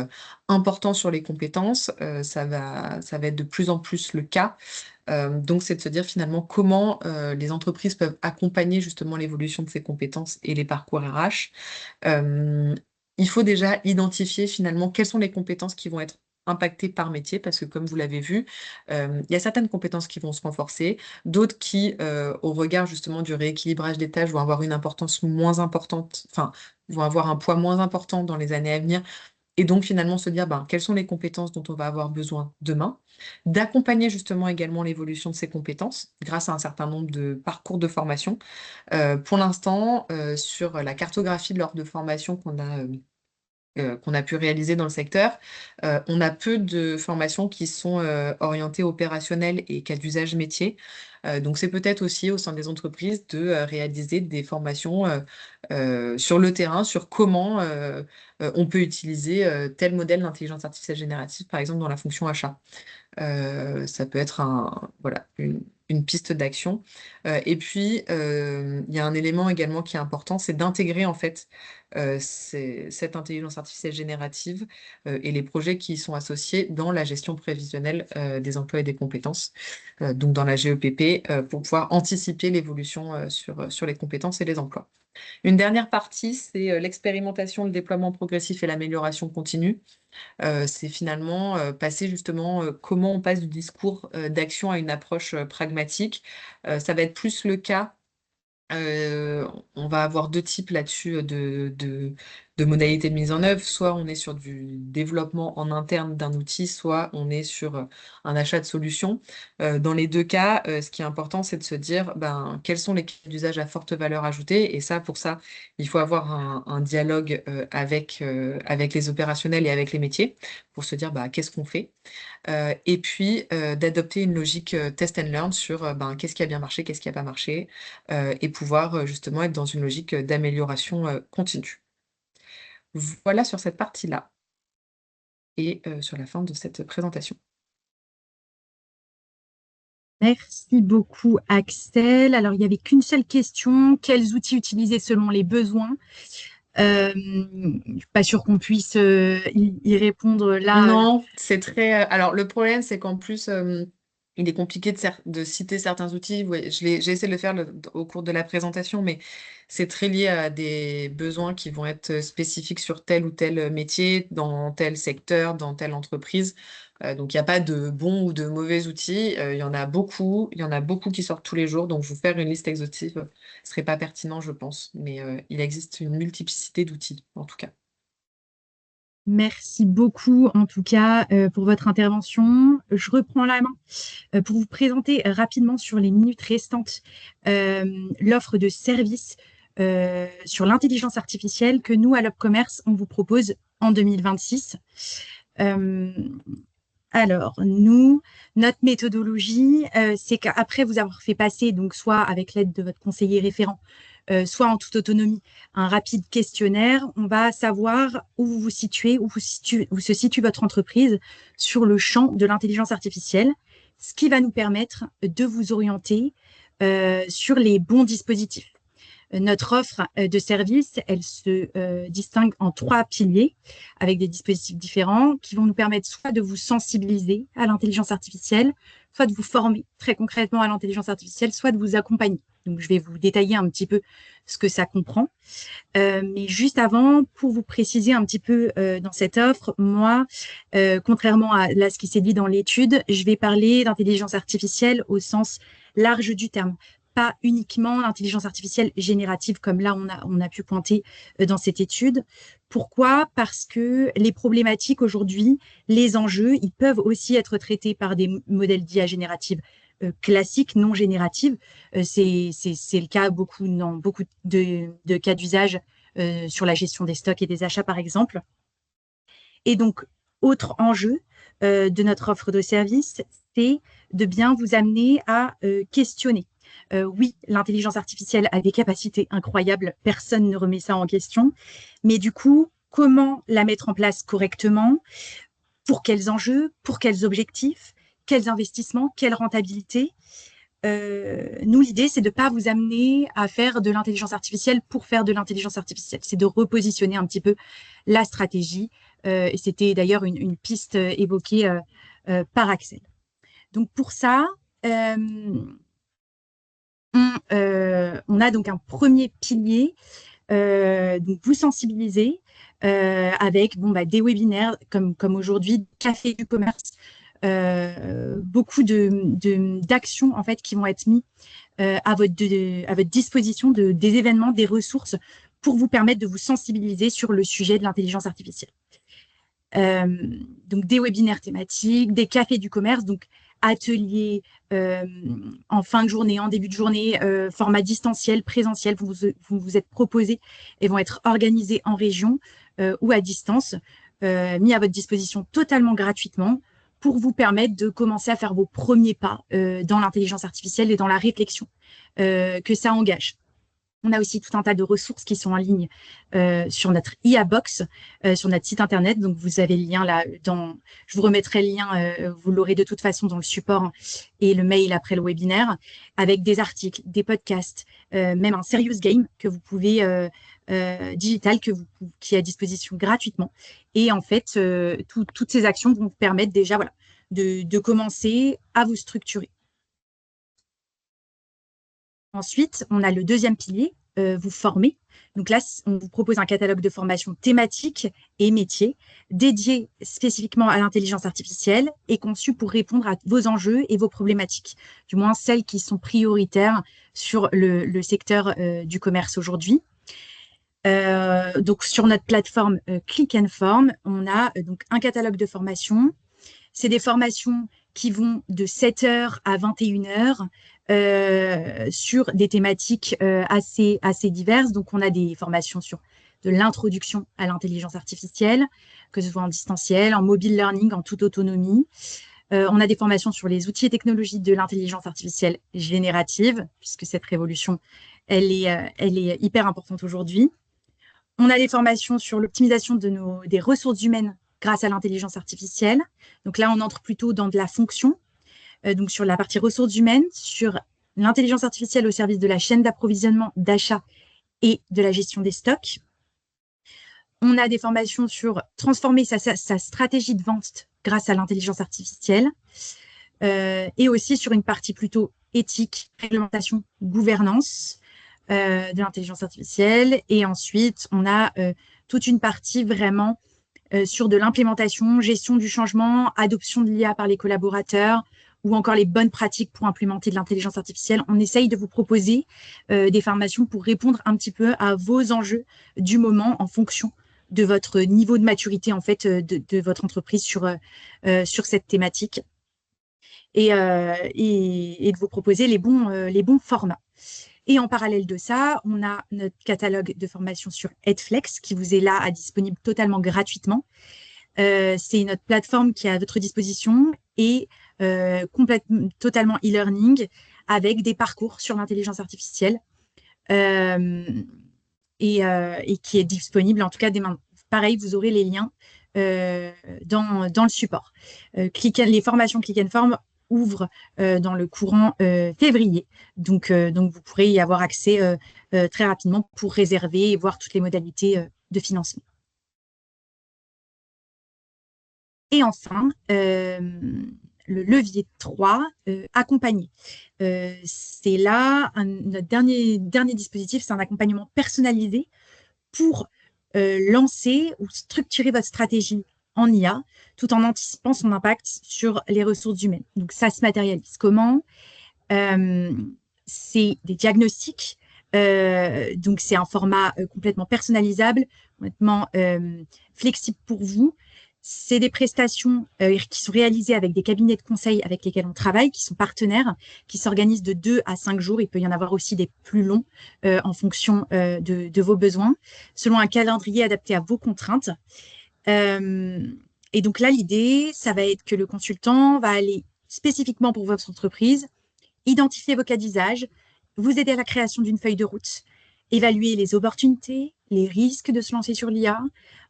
important sur les compétences. Ça va être de plus en plus le cas. Donc, c'est de se dire finalement comment les entreprises peuvent accompagner justement l'évolution de ces compétences et les parcours RH. Euh, il faut déjà identifier finalement quelles sont les compétences qui vont être impactées par métier, parce que comme vous l'avez vu, il y a certaines compétences qui vont se renforcer, d'autres qui, au regard justement du rééquilibrage des tâches, vont avoir une importance moins importante, enfin, vont avoir un poids moins important dans les années à venir, et donc finalement se dire ben, quelles sont les compétences dont on va avoir besoin demain, d'accompagner justement également l'évolution de ces compétences grâce à un certain nombre de parcours de formation. Pour l'instant, sur la cartographie de l'ordre de formation qu'on a pu réaliser dans le secteur, on a peu de formations qui sont orientées opérationnelles et cas d'usage métier. Donc c'est peut-être aussi au sein des entreprises de réaliser des formations sur le terrain, sur comment on peut utiliser tel modèle d'intelligence artificielle générative, par exemple dans la fonction achat. Ça peut être voilà, une piste d'action. Et puis, il y a un élément également qui est important, c'est d'intégrer en fait cette intelligence artificielle générative et les projets qui y sont associés dans la gestion prévisionnelle des emplois et des compétences, donc dans la GEPP, pour pouvoir anticiper l'évolution sur les compétences et les emplois. Une dernière partie, c'est l'expérimentation, le déploiement progressif et l'amélioration continue. C'est finalement passer justement comment on passe du discours d'action à une approche pragmatique. Ça va être plus le cas. On va avoir deux types là-dessus de modalités de mise en œuvre. Soit on est sur du développement en interne d'un outil, soit on est sur un achat de solutions. Dans les deux cas, ce qui est important, c'est de se dire quels sont les cas d'usage à forte valeur ajoutée. Et ça, pour ça, il faut avoir un dialogue avec les opérationnels et avec les métiers pour se dire qu'est-ce qu'on fait. Et puis d'adopter une logique test and learn sur qu'est-ce qui a bien marché, qu'est-ce qui n'a pas marché, et pouvoir justement être dans une logique d'amélioration continue. Voilà sur cette partie-là et sur la fin de cette présentation. Merci beaucoup, Axel. Alors, il n'y avait qu'une seule question. Quels outils utiliser selon les besoins? Je ne suis pas sûre qu'on puisse y répondre là. Non, c'est très. Alors, le problème, c'est qu'en plus, il est compliqué de citer certains outils. Ouais, j'ai essayé de le faire au cours de la présentation, mais c'est très lié à des besoins qui vont être spécifiques sur tel ou tel métier, dans tel secteur, dans telle entreprise. Donc, il n'y a pas de bons ou de mauvais outils. Il y en a beaucoup. Il y en a beaucoup qui sortent tous les jours. Donc, vous faire une liste exhaustive ne serait pas pertinent, je pense. Mais il existe une multiplicité d'outils, en tout cas. Merci beaucoup, en tout cas, pour votre intervention. Je reprends la main pour vous présenter rapidement sur les minutes restantes l'offre de services sur l'intelligence artificielle que nous, à l'Opcommerce, on vous propose en 2026. Alors, nous, notre méthodologie, c'est qu'après vous avoir fait passer, donc soit avec l'aide de votre conseiller référent, soit en toute autonomie, un rapide questionnaire, on va savoir où vous vous situez, où se situe votre entreprise sur le champ de l'intelligence artificielle, ce qui va nous permettre de vous orienter sur les bons dispositifs. Notre offre de service, elle se distingue en 3 piliers avec des dispositifs différents qui vont nous permettre soit de vous sensibiliser à l'intelligence artificielle, soit de vous former très concrètement à l'intelligence artificielle, soit de vous accompagner. Donc, je vais vous détailler un petit peu ce que ça comprend. Mais juste avant, pour vous préciser un petit peu dans cette offre, moi, contrairement à là, ce qui s'est dit dans l'étude, je vais parler d'intelligence artificielle au sens large du terme, pas uniquement l'intelligence artificielle générative, comme là, on a pu pointer dans cette étude. Pourquoi? Parce que les problématiques aujourd'hui, les enjeux, ils peuvent aussi être traités par des modèles d'IA générative classiques, non génératives. C'est le cas dans beaucoup de cas d'usage sur la gestion des stocks et des achats, par exemple. Et donc, autre enjeu de notre offre de service, c'est de bien vous amener à questionner. Oui, l'intelligence artificielle a des capacités incroyables, personne ne remet ça en question, mais du coup, comment la mettre en place correctement? Pour quels enjeux? Pour quels objectifs? Quels investissements? Quelle rentabilité? Nous, l'idée, c'est de ne pas vous amener à faire de l'intelligence artificielle pour faire de l'intelligence artificielle. C'est de repositionner un petit peu la stratégie. Et c'était d'ailleurs une piste évoquée par Axel. Donc, pour ça, on a donc un premier pilier, donc vous sensibiliser avec des webinaires comme aujourd'hui, Café du commerce, beaucoup d'actions en fait qui vont être mis à votre disposition, des événements, des ressources pour vous permettre de vous sensibiliser sur le sujet de l'intelligence artificielle. Donc des webinaires thématiques, des cafés du commerce, donc ateliers en fin de journée, en début de journée, format distanciel, présentiel, vous êtes proposés et vont être organisés en région ou à distance, mis à votre disposition totalement gratuitement pour vous permettre de commencer à faire vos premiers pas dans l'intelligence artificielle et dans la réflexion que ça engage. On a aussi tout un tas de ressources qui sont en ligne sur notre IA Box, sur notre site internet. Donc, vous avez le lien là. Je vous remettrai le lien, vous l'aurez de toute façon dans le support et le mail après le webinaire, avec des articles, des podcasts, même un serious game que vous pouvez digital qui est à disposition gratuitement. Et en fait, toutes ces actions vont vous permettre déjà de commencer à vous structurer. Ensuite, on a le deuxième pilier, vous former. Donc là, on vous propose un catalogue de formation thématique et métier dédié spécifiquement à l'intelligence artificielle et conçu pour répondre à vos enjeux et vos problématiques, du moins celles qui sont prioritaires sur le secteur du commerce aujourd'hui. Donc, sur notre plateforme Click and Form, on a donc un catalogue de formations. C'est des formations qui vont de 7h à 21h sur des thématiques assez diverses. Donc, on a des formations sur de l'introduction à l'intelligence artificielle, que ce soit en distanciel, en mobile learning, en toute autonomie. On a des formations sur les outils et technologies de l'intelligence artificielle générative, puisque cette révolution, elle est hyper importante aujourd'hui. On a des formations sur l'optimisation des ressources humaines grâce à l'intelligence artificielle. Donc là, on entre plutôt dans de la fonction, donc sur la partie ressources humaines, sur l'intelligence artificielle au service de la chaîne d'approvisionnement, d'achat et de la gestion des stocks. On a des formations sur transformer sa stratégie de vente grâce à l'intelligence artificielle et aussi sur une partie plutôt éthique, réglementation, gouvernance de l'intelligence artificielle. Et ensuite, on a toute une partie vraiment sur de l'implémentation, gestion du changement, adoption de l'IA par les collaborateurs ou encore les bonnes pratiques pour implémenter de l'intelligence artificielle. On essaye de vous proposer des formations pour répondre un petit peu à vos enjeux du moment en fonction de votre niveau de maturité en fait de votre entreprise sur cette thématique et de vous proposer les bons formats. Et en parallèle de ça, on a notre catalogue de formation sur Edflex qui vous est là disponible totalement gratuitement. C'est notre plateforme qui est à votre disposition et totalement e-learning avec des parcours sur l'intelligence artificielle et qui est disponible en tout cas dès maintenant. Pareil, vous aurez les liens dans le support. Les formations Click and Form ouvrent dans le courant février. Donc, vous pourrez y avoir accès très rapidement pour réserver et voir toutes les modalités de financement. Et enfin, le levier 3, accompagner. C'est là notre dernier dispositif, c'est un accompagnement personnalisé pour lancer ou structurer votre stratégie en IA, tout en anticipant son impact sur les ressources humaines. Donc, ça se matérialise comment? C'est des diagnostics. Donc, c'est un format complètement personnalisable, complètement flexible pour vous. C'est des prestations qui sont réalisées avec des cabinets de conseil avec lesquels on travaille, qui sont partenaires, qui s'organisent de 2 à 5 jours. Il peut y en avoir aussi des plus longs en fonction de vos besoins, selon un calendrier adapté à vos contraintes. Et donc là, l'idée, ça va être que le consultant va aller spécifiquement pour votre entreprise, identifier vos cas d'usage, vous aider à la création d'une feuille de route, évaluer les opportunités, les risques de se lancer sur l'IA,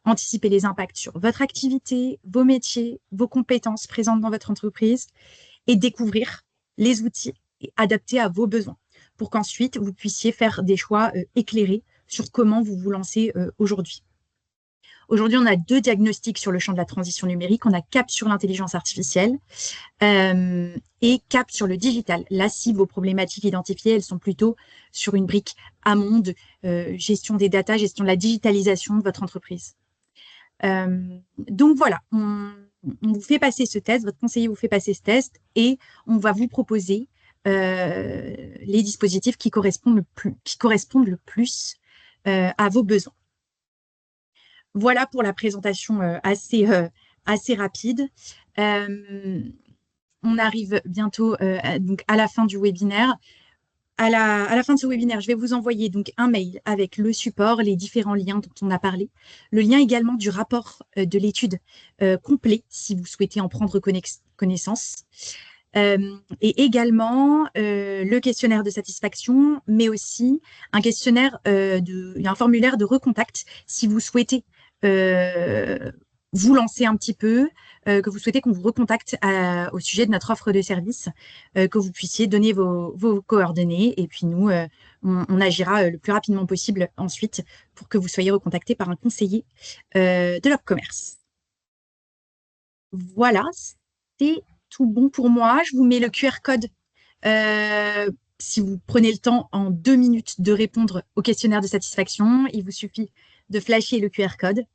anticiper les impacts sur votre activité, vos métiers, vos compétences présentes dans votre entreprise et découvrir les outils adaptés à vos besoins pour qu'ensuite vous puissiez faire des choix éclairés sur comment vous vous lancez aujourd'hui. Aujourd'hui, on a 2 diagnostics sur le champ de la transition numérique. On a CAP sur l'intelligence artificielle et CAP sur le digital. Là, si vos problématiques identifiées, elles sont plutôt sur une brique amont de gestion des data, gestion de la digitalisation de votre entreprise. Donc voilà, on vous fait passer ce test, votre conseiller vous fait passer ce test et on va vous proposer les dispositifs qui correspondent le plus à vos besoins. Voilà pour la présentation assez rapide. On arrive bientôt donc à la fin du webinaire. À la fin de ce webinaire, je vais vous envoyer donc un mail avec le support, les différents liens dont on a parlé, le lien également du rapport de l'étude complet si vous souhaitez en prendre connaissance. Et également le questionnaire de satisfaction, mais aussi un questionnaire, un formulaire de recontact si vous souhaitez vous lancer un petit peu, que vous souhaitez qu'on vous recontacte au sujet de notre offre de service, que vous puissiez donner vos coordonnées et puis nous, on agira le plus rapidement possible ensuite pour que vous soyez recontacté par un conseiller de l'Opcommerce. Voilà, c'est tout bon pour moi. Je vous mets le QR code si vous prenez le temps en 2 minutes de répondre au questionnaire de satisfaction. Il vous suffit de flasher le QR code.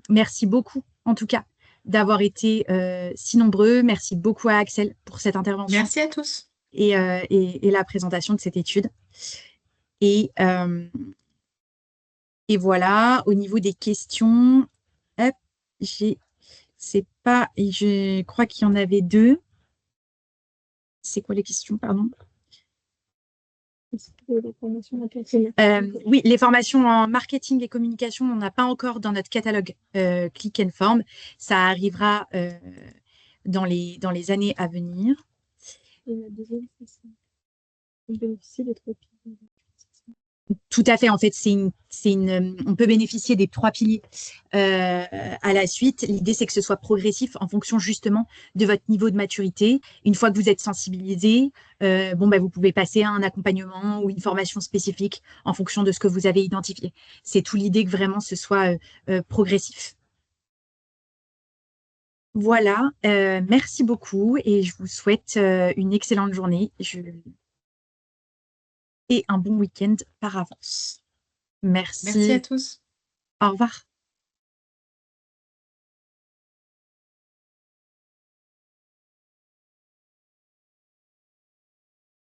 Merci beaucoup, en tout cas, d'avoir été si nombreux. Merci beaucoup à Axel pour cette intervention Merci à tous. et la présentation de cette étude. Et voilà, au niveau des questions, hop, je crois qu'il y en avait 2. C'est quoi les questions, pardon? Oui, les formations en marketing et communication, on n'a pas encore dans notre catalogue Click and Form. Ça arrivera dans les années à venir. Et la deuxième, c'est bénéficier des 3 piliers. Tout à fait. En fait, on peut bénéficier des 3 piliers à la suite. L'idée, c'est que ce soit progressif en fonction justement de votre niveau de maturité. Une fois que vous êtes sensibilisé, vous pouvez passer à un accompagnement ou une formation spécifique en fonction de ce que vous avez identifié. C'est tout l'idée que vraiment ce soit progressif. Voilà, merci beaucoup et je vous souhaite une excellente journée et un bon week-end par avance. Merci. Merci à tous. Au revoir.